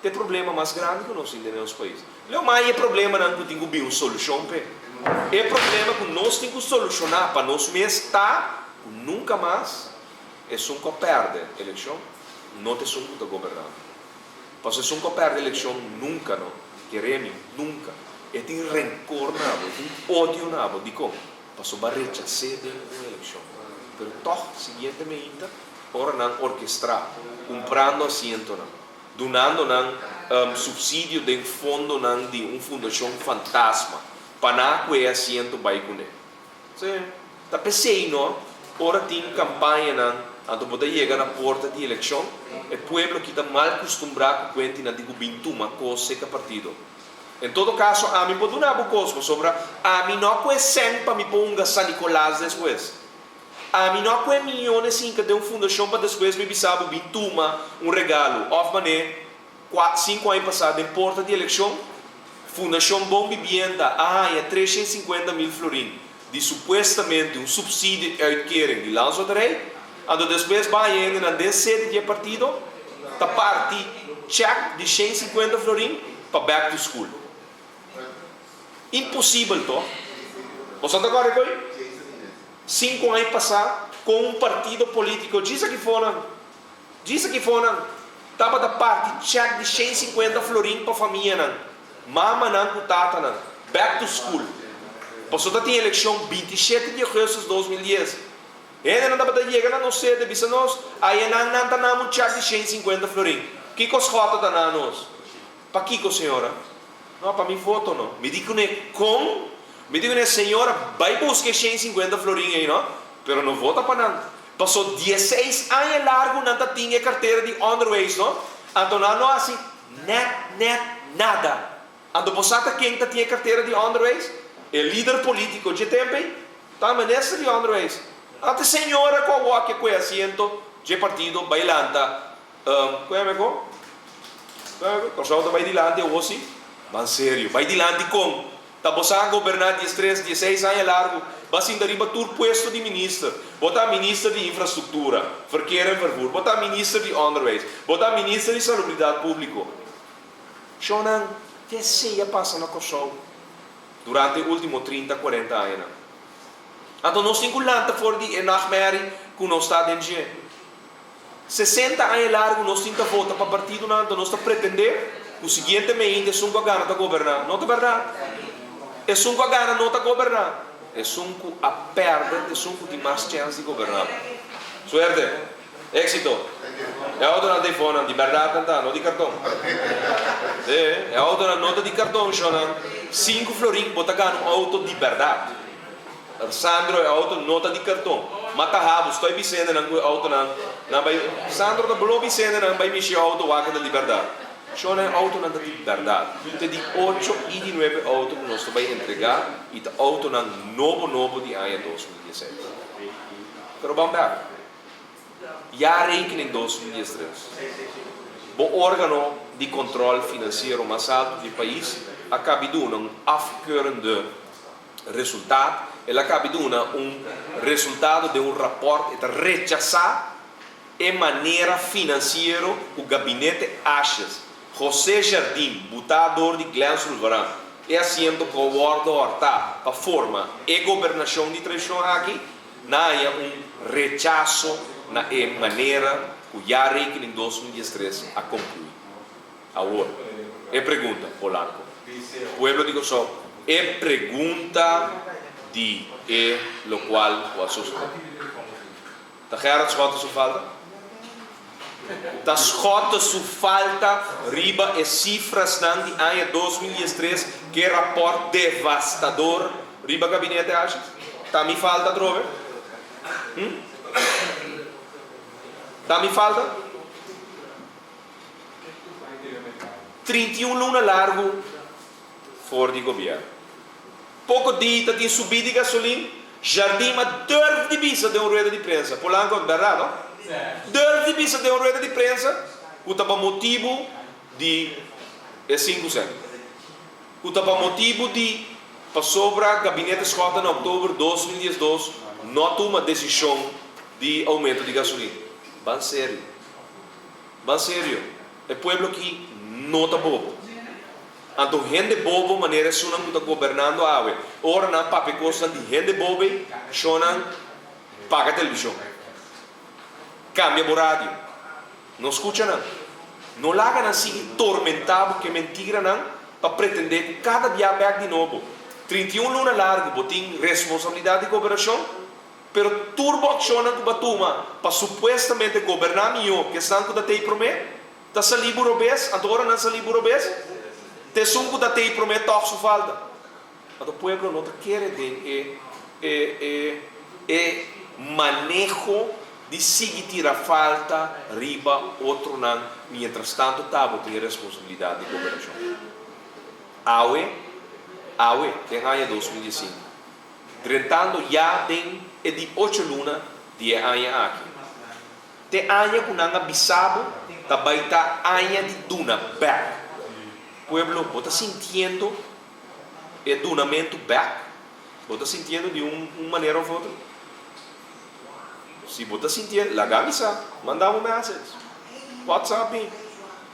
tem problema mais grande que nós temos nos países. Não mais é problema não que temos uma solução. É problema que nós temos que solucionar para nós mesmos estar nunca mais é um que perde a eleição, não tem um que governar. Para se um que perde a eleição, nunca não. Queremos, nunca. É tem rancor, tem ódio, de como? Passou a rechazar a eleição. Pero toque, seguintemente, ora não orquestrar, comprando assento, donando subsídio de fundo de fundação fantasma, para que o assento vai com ele. Sim. Tá pensei, não? Ora tem campanha, então pode chegar na porta de eleição, o povo que está mal acostumado com a de governo, coisa que partido. Em todo caso, a mim pode dar uma coisa sobre a mim não é sempre me ponga San Nicolás depois. A mim não é milhões assim que tem fundação para depois me bisava bintuma regalo. Of mané 5 anos passados em porta de eleição, fundação Bom Vivienda, é 350 mil florins de supostamente subsídio uitkering de Lanzo de Rei. Então depois vai ainda na 17 de partido, da parte check de 150 florins para back to school. Impossível, toh. Você está agora com 5 anos passados com partido político, diz que foram, estava da parte check de 150 florins para a família, mama não, tata não, back to school. Você tem eleição 27 de agosto de 2010. Ainda não dá para chegar na sede, bisa nós, aí não está um check de 150 florins. Que coisa está na nós? Para que senhora? Não, para mim voto não. Me digo com Me digo, senhora, vai buscar 150 florinhos aí, não? Pero não vota para nada. Passou 16 anos largo, não tinha carteira de underways, não? Então não assim, nada. Então passata quem tinha carteira de underways? O líder político de tempo, tá ministro de underways. Então senhora com o que é assento de partido, bailanta, qual é meu? Corso vai dilante o assim, mas sério, vai dilante com tá você governar 16 anos largo, mas ainda riba tur puesto de ministro, botar ministro de infraestrutura, verkeer en vervoer, botar ministro de underways, botar ministro de salubridade público. Shonan, que se passa na Kosovo durante os últimos 30, 40 anos. Então nós temos lanta for de enachmeri que nós está dentro. 60 anos largo nós temos que votar para partido, nós estamos pretender que o seguinte mês é um gana para governar, não é verdade? É um gana não para governar, é um a perda, é um de mais chance de governar. Suerte, éxito. É auto na telefone, de verdade, não de cartão. É auto na nota de cartão, Shonan. 5 florinhos, bota ganho auto de verdade. Sandro é auto nota de cartão. Mata rabo, estou dizendo na auto na Sandro da Bolo dizendo na vai mexer auto vaca de liberdade. Shonan é auto na de verdade. Tem de 8 e de 9 auto que nós vai entregar e de auto na novo de ano 2017. Pero vamos ver. Já rekening 2013. O órgão de controle financeiro mais alto do país acaba de um afkeurende resultado. Ele acaba de um resultado de um rapport que rechaçar de maneira financeira o gabinete Ashes. José Jardim, botador de Glen Sullivan, é assento com o World Horta para forma e governação de tradição aqui, não há rechaço na maneira que já rekening 2013 a concluir. Agora, é pergunta, Polanco. Pueblo de Kosovo, é pergunta de lo qual o assunto. Está claro quanto se falta? Está escota sua falta riba e cifras de ano 2013 que é rapport devastador riba gabinete acha está me falta trove está me falta 31 luna largo fora de governo pouco dita de subida de gasolina Jardim a durf de bisa de rueda de prensa Polanco verdade não? Durf de bisa de rueda de prensa que estava motivo de 5 cent que estava motivo de para sobra gabinete escota em outubro de 2012 não toma decisão de aumento de gasolina bem sério é pueblo que não está bobo então gente bobo maneira se não está governando a água ora na papi costa de gente bobo sonan paga televisão cambia o rádio não escuta não larga assim tormentado que mentira não para pretender que cada dia back de novo 31 luna largo botem responsabilidade de governação pero turbo aciona que batuma para supostamente governar melhor que estão que te promete tá sali burobes agora não sali burobes te sunco da te promete toque sua falta mas o pueblo não quer manejo de seguir a falta riba outro não mientras tanto tabo tem responsabilidade de governação awe tem ano 2015 tentando já tem de 8 luna de ano aqui tem ano que não bisabo também está ano de duna back pueblo bota sentindo é dunamento back bota sentindo de uma maneira ou outra se bota sentindo lagamisa mandamos mensagem WhatsApp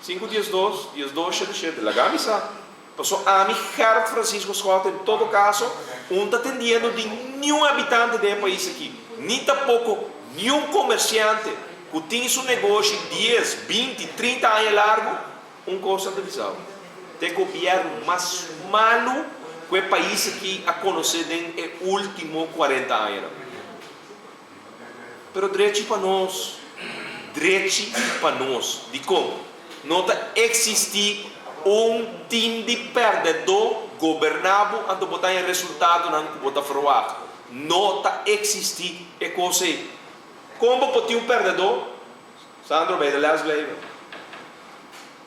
512 lagamisa passou a mim Gerard Francisco Scott em todo caso está atendendo de nenhum habitante do país aqui nem tampouco nenhum comerciante que tem seu negócio 10, 20, 30 anos largo coisa de visão tem governo mais malo que o país aqui a conhecer nos últimos 40 anos pero direito para nós de como não está existir time de perdedor governabo anto botar em resultado não que botar verwacht. Nota existir e coisa. Como pode um perdedor? Sandro, bij de les blijven.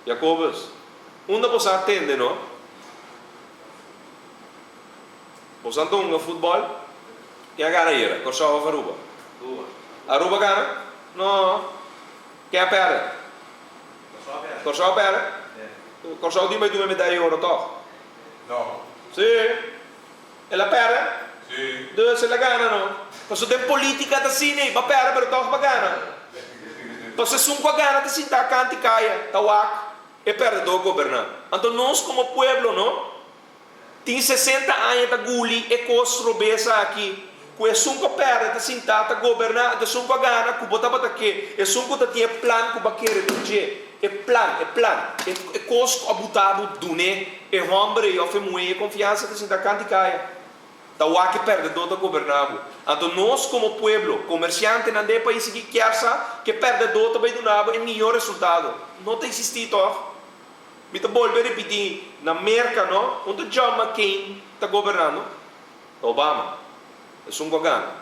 Jacobus, onde você atende, não? Você atende no futebol? E a gara ira, Corsau of Aruba? Aruba gana? No. Quem a perde? Corsau perde? Corsau di mai 2 medaglie oro toch? No. Sì. E la perde? Sì. Dove se la gana, no? Questo è politica da sini, ma perde per toch ma gana. Então, se com a gana de sentar canti caia, tawak, e perde o governar. Então, nós como pueblo, não? Tem 60 anos de guli e construbeza aqui. Que sunco perde de sentar, de governar, de sunco a gana, que botava daqui, e sunco de tinha plano que baqueira de é plan, é costo abutado do né, é hombre, e ofemue, confiança de sentar canti caia. Tawak perde do governável. Então nós como pueblo, comerciante não de país que quer que perde do também do nabo é melhor resultado. Não tem existido, toch? Me tá volver repetir na América, não? Onde John McCain está governando, Obama, é um gogano.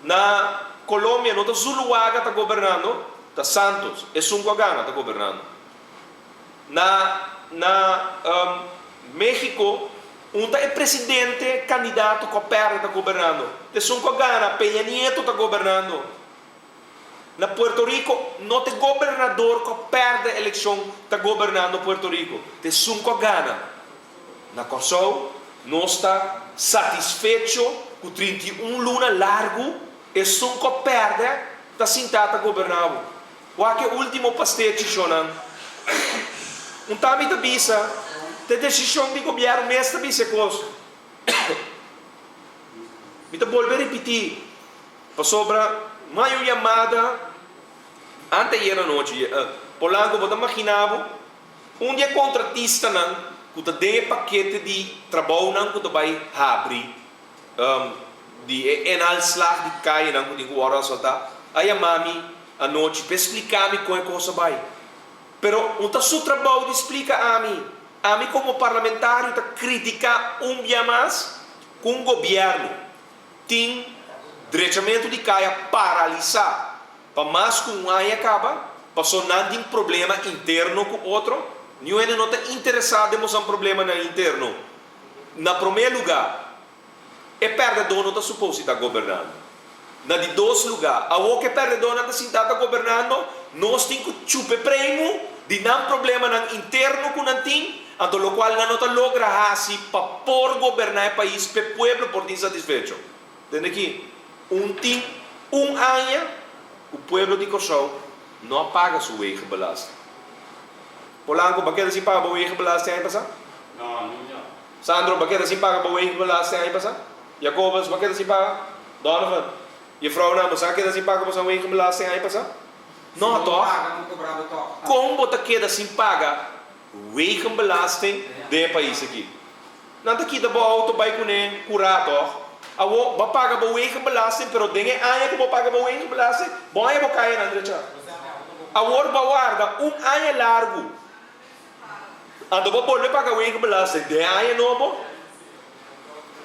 Na Colômbia, não tá Zuluaga está governando, tá Santos, é um gogano está governando. Na México é presidente candidato que perde está governando. Te sun ko gana, Peña Nieto está governando. Na Puerto Rico, não tem governador que perde a eleição está governando Puerto Rico. Te sun ko gana. Na Corsau, não está satisfeito com 31 luna largo e sun ko perde está sentado a governar. O que é o último pastete, Shonan? Tami da bisa, te decisão de governo mestre bisa coisa. Me volver repetir. Para sobra, maior chamada, antes da noite, Polanco, você imaginava, dia contratista, que te dê paquete de trabalho, que te vai abrir, de enalslag de caia, que te guarda soltar, aí a mami, a noite, para explicar-me como é que você vai. Pero, o seu trabalho explica a mim como parlamentário, te criticar dia mais com o governo. Tem direitamento de caia paralisar. Para mais que um ano acaba, passou não tem problema interno com o outro, nenhum não está interessado em mostrar um problema interno. Na primeiro lugar, é perdedor não está suposto estar governando. Na de dois lugares, a o que perdedor não está sentado governando, nós temos que chupar prêmio de não problema interno com não tem, então o qual não está logra para por governar o país, para o povo por insatisfeito. Entende aqui? Ano, o povo de Corsau não paga sua wegenbelasting. Polanco, bakit si paga wegenbelasting ay pasa? No. Sandro, bakit si paga wegenbelasting ay pasa? Jacobus, bakit si paga? Donovan, je vrouw namens, bakit si paga sa wegenbelasting ay pasa? Não, toch? Como você quer assim paga wegenbelasting de país aqui? Não está aqui da boa auto vai com ele curar, toch? Awo ba paga ba wegenbelasting pero dinge aya ko ba paga ba wegenbelasting? Bom aí vou cair André tchau. Awor ba warga aya largo. Ando ba boleh paga wegenbelasting de aya nobo?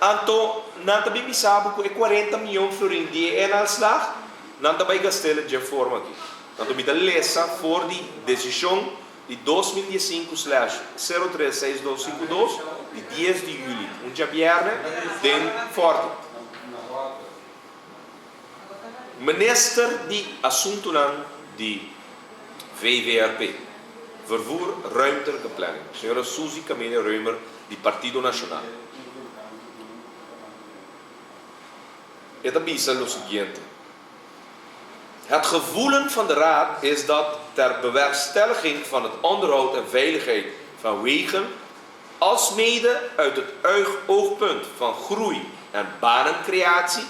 Anto não também me sabe que 40 milhões florin de enalslag não também gastele de forma aqui. Então, me dá lesa for de decisão de 2025/036252 de 10 de julho, dia viernes, den forte. Minister de Assunten de VVRP, Vervoer, Ruimtelijke Planning, senhora Suzy Camille Reumer, de Partido Nacional. Het avisa lo seguinte. Het gevoelen van de Raad is dat ter bewerkstelliging van het onderhoud en veiligheid van wegen, alsmede uit het oogpunt van groei en banencreatie,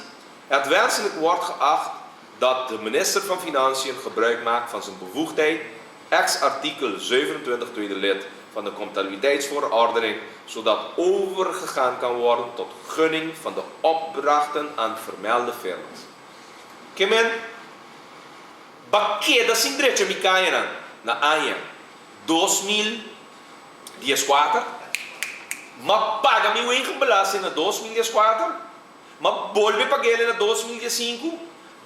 het wenselijk wordt geacht dat de minister van Financiën gebruik maakt van zijn bevoegdheid, ex-artikel 27 tweede lid van de comptabiliteitsverordening, zodat overgegaan kan worden tot gunning van de opdrachten aan vermelde firma's. Kemen, bakeda sin direito me caia na ANHA 2014, mas paga meu eigen belasting na 2004, mas volve pagar ele na 2005.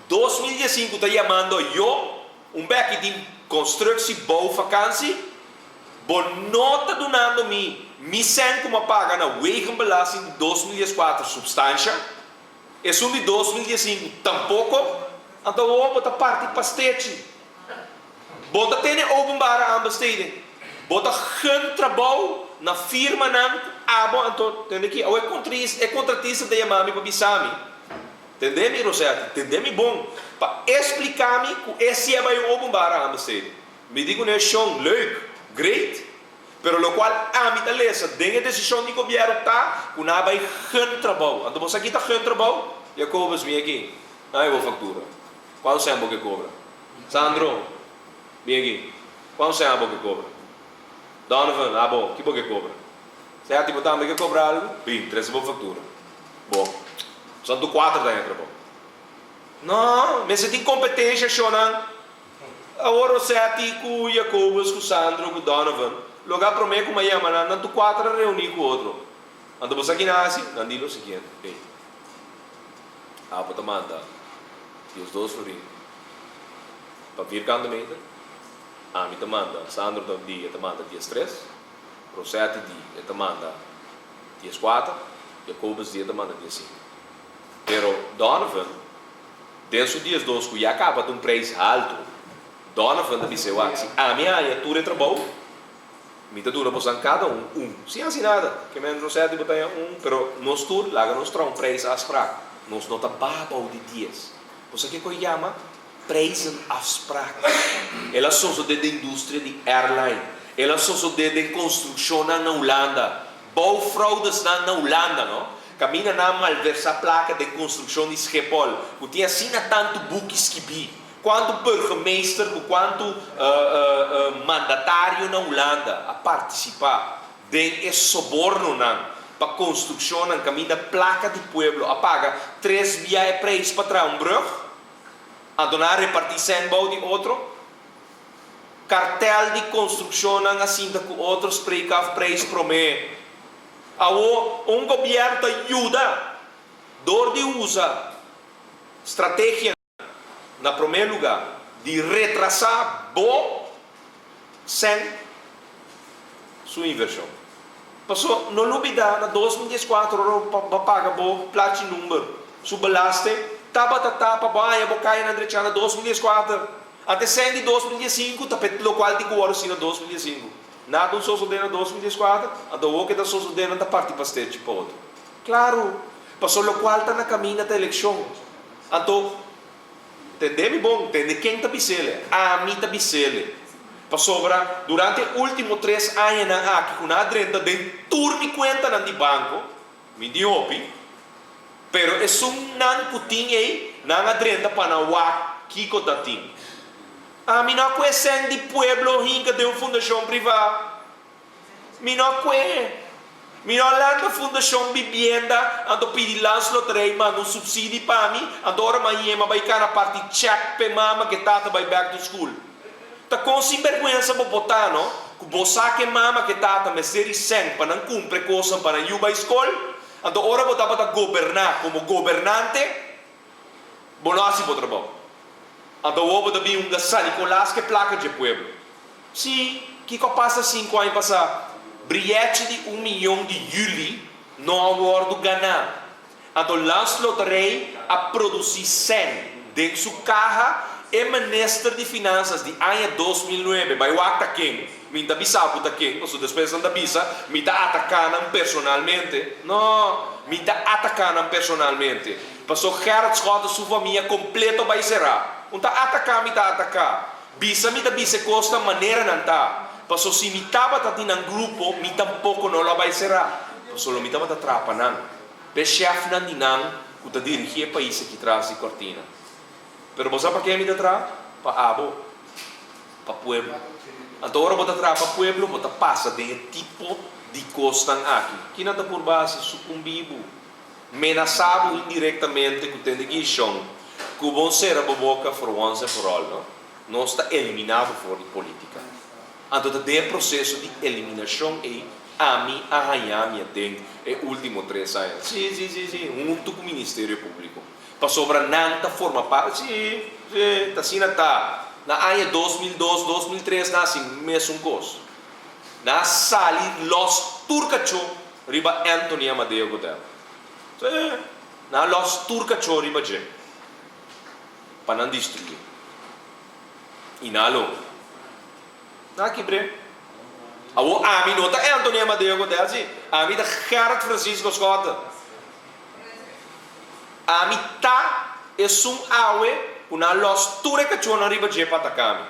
2005 está chamando eu, beque de construção, boa vacância, não está donando me sem como paga na eigen belasting de 2004 substância, e de 2005 tampouco, então eu vou parte pastete. Bota tem openbare aanbesteding. Bota geen trabalho na firma não abo então entende que é contratista de mami para bisami. Entende-me, Rosete? Entende-me bom. Para explicar-me que esse é o openbare aanbesteding. Me digo não é show leuk, great, pero lo qual a mim talesa, dengue decisão de governo tá, que não vai geen trabalho. Então você aqui tá geen trabalho, eu cobras me aqui. Aí eu vou factura. Qual tempo que cobra? Sandro, vem aqui. Qual tempo que cobra? Donovan, bom, que que cobra? Se é tipo também que cobrar algo, bem, 3 boa factura. Bom, são do 4 da entra, bom. Não, mas você tem competência, Shonan. Agora você é com o Jacobus, com o Sandro, com o Donovan. Logo para mim, como é, mas não tu 4 reunir com o outro. Então você aqui nasce, não diz o seguinte, bem. Vou te mandar. E os dois florinhos. Para vir cantamento. Me te manda, Sandro te manda dias 3, Rosete te manda dias 4, Jacobus te manda dias 5. Pero Donovan, dentro dias 2, que já acaba de preço alto, Donovan disse, se a minha área tudo é trabalho, me te dura para cada sem assim nada, que menos Rosete botar pero nós tudo, lá nós traz preço às fracas, nós não está babau de dias. Você que chama? Prijzen afspraken. Elas são só da indústria de airline. Elas são só de construção na Holanda. Bouwfraudes na Holanda, não? Camina na malversa placa de construção de Schiphol. Que tinha assim tanto buques que vi. Quanto burgemeester, quanto mandatário na Holanda a participar de soborno para construção na camina placa de pueblo. A paga 3 via preço para trazer brug. A donar repartição de outro, cartel de construção assim que outros preços promete. Governo ajuda, dor de usa estratégia na primeiro lugar de retrasar sem sua inversão. Passou no lubida na 2014 para pagar plate número, subalaste. Tapa, eu vou cair na direita na 2004. Até 100 de 2005, tapete local de Guaro, assim, na 2005. Nada um só na 2004, então o que está só na parte pastete para outro. Claro, passou o qual está na caminho da eleição. Então, entende-me bom, entende quem está bisele? A mim está bisele. Passou durante os últimos 3 anos, aqui com a direita, de turno de conta de banco, me diopi. Pero é nan puting nan adrenta para wa kiko dating. Mi não conhecem de pueblo hinca de fundação privada. Mi não conhece. Mi não lá na fundação vivienda ando pedir lance loteria manda subsídio para mim. Adora manhã vai cá na parte check pe mama que tata vai back to school. Tá com sinvergüenza para botar, não? Que bosa que mama que tata me ser sem para não cumprir coisa para ir para escola. Então, ora você está governar como governante, você não pode trabalhar. Então, você tem um San Nicolás que placa de pueblo. Sim, que passa 5 anos passar, bilhete de 1 milhão de juli não abordo ganhar. Então, lança loteria a produzir 100 dentro de sua carro e ministro de finanças de ano 2009, vai o acta quem? Me está bisado por quem? Ou depois da bisa, me está atacando personalmente. Não, me está atacando personalmente. Passou Gerard Scott, sua família completa vai será. Não está atacando, me está atacando. Bisa, me está bisa costa maneira não está. Passou se me estava tendo um grupo, me tampouco não vai será. Passou me estava trapa não. O chefe não dinam, que está dirigindo o país aqui atrás de cortina. Pero você para quem me está para abo, para pueblo. Então agora você para pueblo, você passa de tipo de costa aqui. Que nada por base sucumbido, menaçado indiretamente que tem de chão, que vão ser a boca for once and for all, não está eliminado fora de política. Então tem processo de eliminação e a mim arranhar minha tem é último 3 anos. Sim, junto com o Ministério Público. Para sobrar nada forma parte, sim, assim está. Na ano 2002, 2003, nasce mesmo coisa. Na sali los turcacho riba Anthony Amadeo Godel. Sim, na los turcacho riba je. Para não destruir. Inalo. Na quebre. Awo ami nota Anthony Amadeo Godel, sim. Ami da Gerard Francisco Scott. Ami ta é awe una los turcacho na riba je patacami.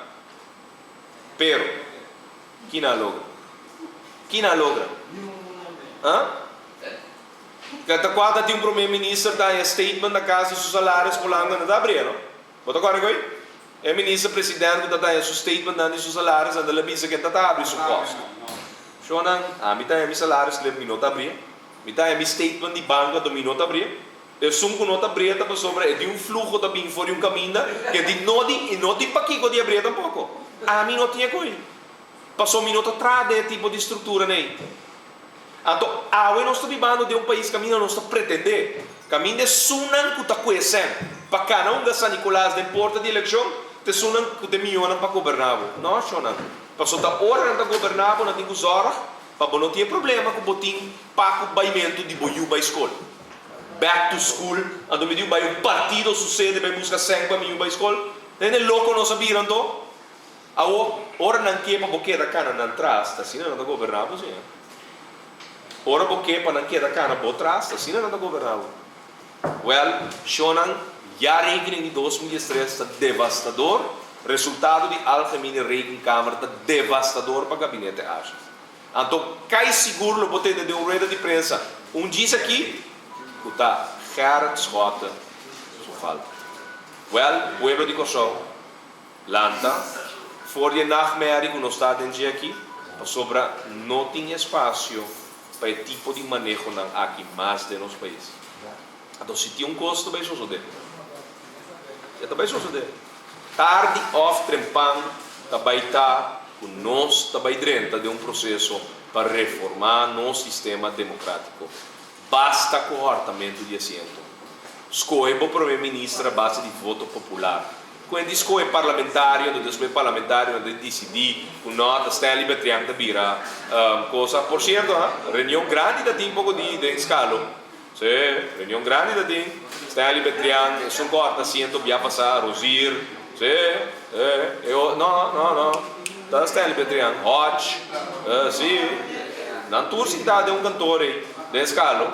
Pero, quem não logra? Quem não logra? Cada qual tem primeiro-ministro da statement da casa dos salários colando na abril. Bota agora coi? É ministro-presidente que dá seu statement dando seus salários na labisa que está abrindo seu posto. Shonan, a mim tá salários que minuto abril. Me tá statement de banco do minuto abril. Eu sou com nota preta para sobre de fluxo da bem fora caminho que de nodi para que de abrir tampouco. A mim não tinha coisa. Passou minuto atrás de tipo de estrutura né. Então, nós estamos vivendo de país que não está pretender. Caminho de sunan que está conhecendo. Para cada de San Nicolás de porta de eleição, te sunan que te milhões para governar. Não, shonan. Passou da hora para governar, não tem que usar, para não ter problema com o botim para o baimento de boiú para a escola. Back to school, ando me diu um partido sucede, vai buscar 5 para mim para a escola. Nem louco não sabiam então. Ora não quer para boqueira cana não traz, assim não está governado assim. Ora boqueira para não quer da cana por trás, assim não está governado. Well, Shonan já rekening de 2003 está devastador. Resultado de algemene rekenkamer está devastador para o gabinete Acha. Então, cai seguro no poder de uma rede de prensa. Diz aqui, está Gerard Scott, só falta. Well, pueblo de Kosovo, Lanta, for je nachtmerrie que não está dentro aqui, sobra não tem espaço para o tipo de manejo aqui mais de nos países. Então, se tem custo, vai suceder. Também suceder. Tarde of trempang, também está com nós, também dentro de processo para reformar nosso sistema democrático. Basta comportamento de assento. Escolhe o primeiro-ministro a base de voto popular. Quando escolhe parlamentário, depois parlamentário de decidir, o nota está liberando da bira. Coisa, por certo, reunião grande da tem pouco de escalo. Sim, reunião grande da tem. Está liberando, são corta assento, via passar, rosir. Sim, não. Está liberando, hot. Sim, na tour cidade é cantor aí. De escalo,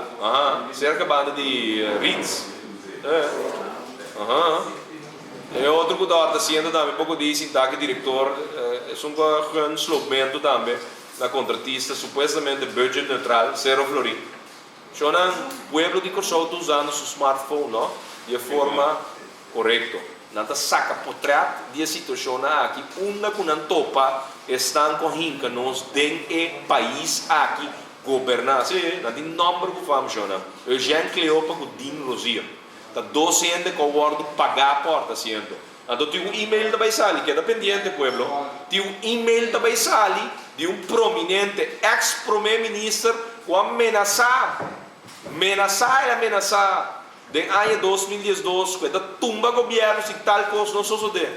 cerca banda de Ritz. E outro que está sendo também, pouco disso, que o diretor, é um slopamento também, na contratista, supostamente budget neutral, zero florido. Então, o pueblo de Kosovo está usando seu smartphone, não? De forma correta. Não saca portrait de situação aqui, onde que não topa, estão com rinca, nós dentro do país aqui, governar, sim, não tem nome que vamos chamar. Eu já encleou para o Dino Rosier. Está 12 anos que eu guardo pagar a porta, siento. Então, tem e-mail da Baisali, que é dependente do pueblo. Tem e-mail da Baisali de prominente ex-primeiro-ministro que ameaçar. Ameaçar. De ano 2012, quando tumba o governo, se tal coisa não sucede.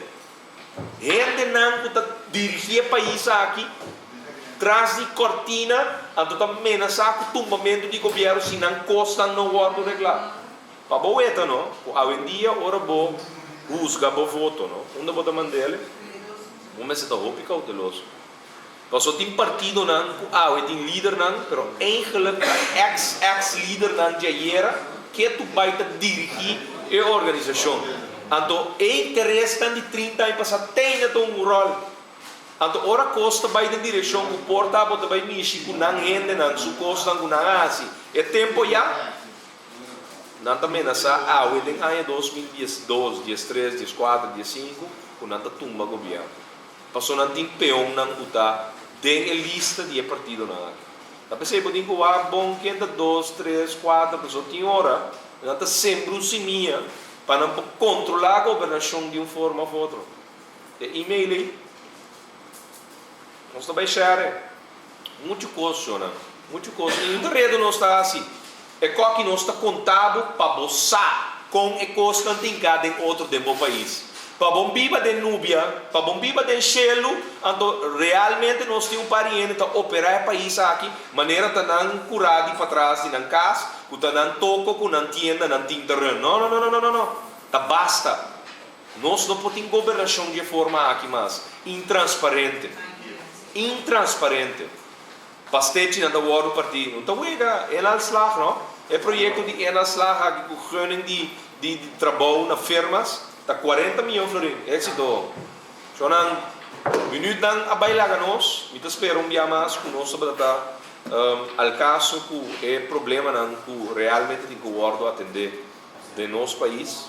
Gente não que está dirigindo o país aqui, traz de cortina, então ameaçar o tumbamento de governo se não costa não guarda regular. Para boa eta não, hoje em dia ora boa busca boa voto não, onde bota mandele, vamos ser roupa cauteloso. Passou tem partido não, tem líder não, pero eigenlijk ex-líder não já era que tu vai dirigir a organização. Então, o interesse de 30 anos passar tem um rol. Então, ora costa vai de direção que porta bota vai mexer com não rende não, su costa com não assim. É tempo já. Não também nessa o em ano 2012, 13, 14, 15, com não tumba o governo. Passou não tem peão não uta, tem a lista de partido não. Tá percebendo que o bom que entra 2, 3, 4 pessoas tem hora, não está sempre um sininho para não controlar a governação de uma forma ou outra. E e-mail aí. Nós também share. Muito coisa, né? Muito coisa. E o redo não está assim. É que não está contado para boçar com e coisa que tem cada em outro de bom país. Para bombiba de Núbia, para bombiba de Chelo, então realmente nós temos pariente para operar o país aqui, maneira que não curado para trás de não casa, que não toco, que não tienda, não tem terreno. Não. Tá basta. Nós não podemos governação de forma aqui mais intransparente. Pastete na word partido. Então, é na slag, não? É projeto de é na slag aqui com gunning de trabalho na firmas, tá 40 milhões florin. É isso do. Só não minuto não a bailar nós, me espero dia mais com nós sobre tá al caso que é problema não que realmente tem que word atender de nosso país.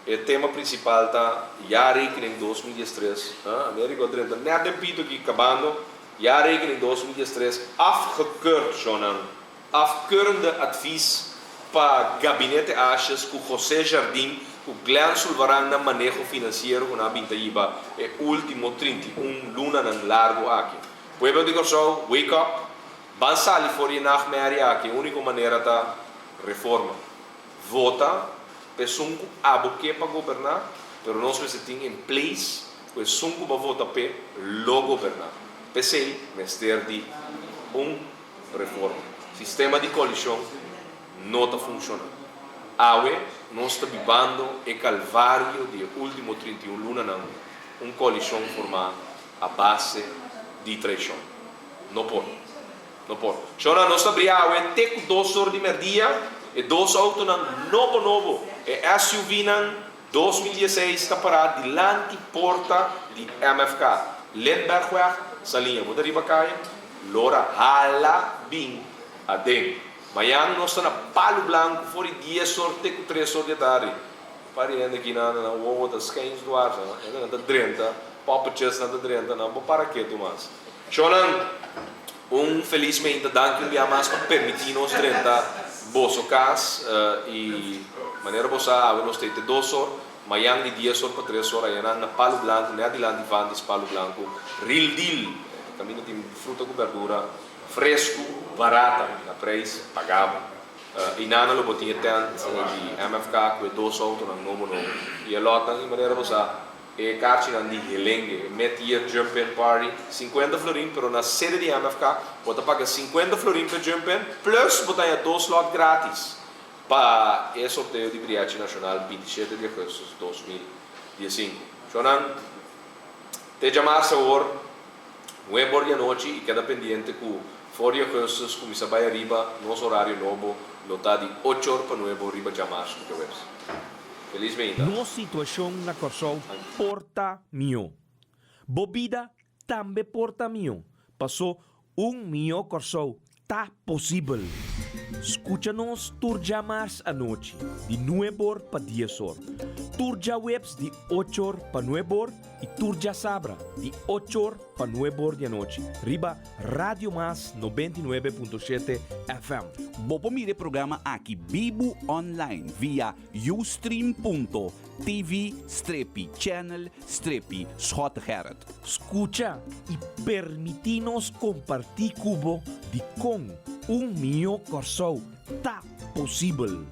O tema principal tá já em 2013, América do Norte, nada impede que acabando, já em 2013 afgekeurd zo'n afkeurende advies para gabinete Ashes com José Jardim, com Glenn Sulvaran na manejo financeiro na Bintaiba, é último 31 luna ng largo aqui. Pueblo de Corsol, wake up, van sali for je nacht meer aqui, a única maneira tá reforma. Vota pessoa abo que para governar, pero nós precisamos em place, pois sunco para votar pe lo governar. Pensei, mestre de reforma. Sistema de coalição não está funcionando. Awe, nós estamos vivendo o calvário de último 31 luna não, coalição formada a base de traição. Não pode. Chora nós estamos abrindo até 2 horas de merdia. E 2 autos novo. E SUV 2016 está parado diante porta de MFK. Lembergweg, salinha, vou dar caia. Lora hala bem a dentro. Amanhã nós estamos na Palo Blanco, fora 10 horas, 3 horas de tarde. Pariendo aqui na Uova das Cães do Ar, na 30, Poppertjes na 30, não, para que, Tomás? Chonan, felizmente, danke a mais para permitir-nos 30 Bosocas e maneira bossa nós temos 2 horas, amanhã de 10 horas para 3 horas, aí na Palo Blanco, né, adiante de Vandes Palo Blanco, real deal, caminho de fruta com verdura, fresco, barata, na preço, pagável. E nada lo botinha tanto de MFK com 2 autos não novo. E a lota de maneira bossa e carci de Helengue, metia jump in party, 50 florin, pero na sede de MFK, você paga 50 florin para jump in, plus botar 2 slots grátis para o sorteio de Briachi Nacional 27 de agosto de 2015. Jonan, te chamar-se agora, 9 horas da noite e queda pendiente que fora de agosto, começa a baia riba, nosso horário novo, lotado de 8 horas para 9 horas riba chamar-se no web. Felizmente. Nossa situação na Corsol porta mio. Bobida também porta mio. Passou mio Corsol. Tá possível. Escucha-nos turja mais à noite, de 9 horas para 10 horas. Turja webs de 8 horas para 9 horas e turja sabra de 8 horas para 9 horas da noite. Riba Radio Mas 99.7 FM. Bopo mire programa aqui Bibo Online via ustream.tv/channel/Schotgerrit. Escucha e permite-nos compartilhar cubo de com mio Corsol. Tá possível.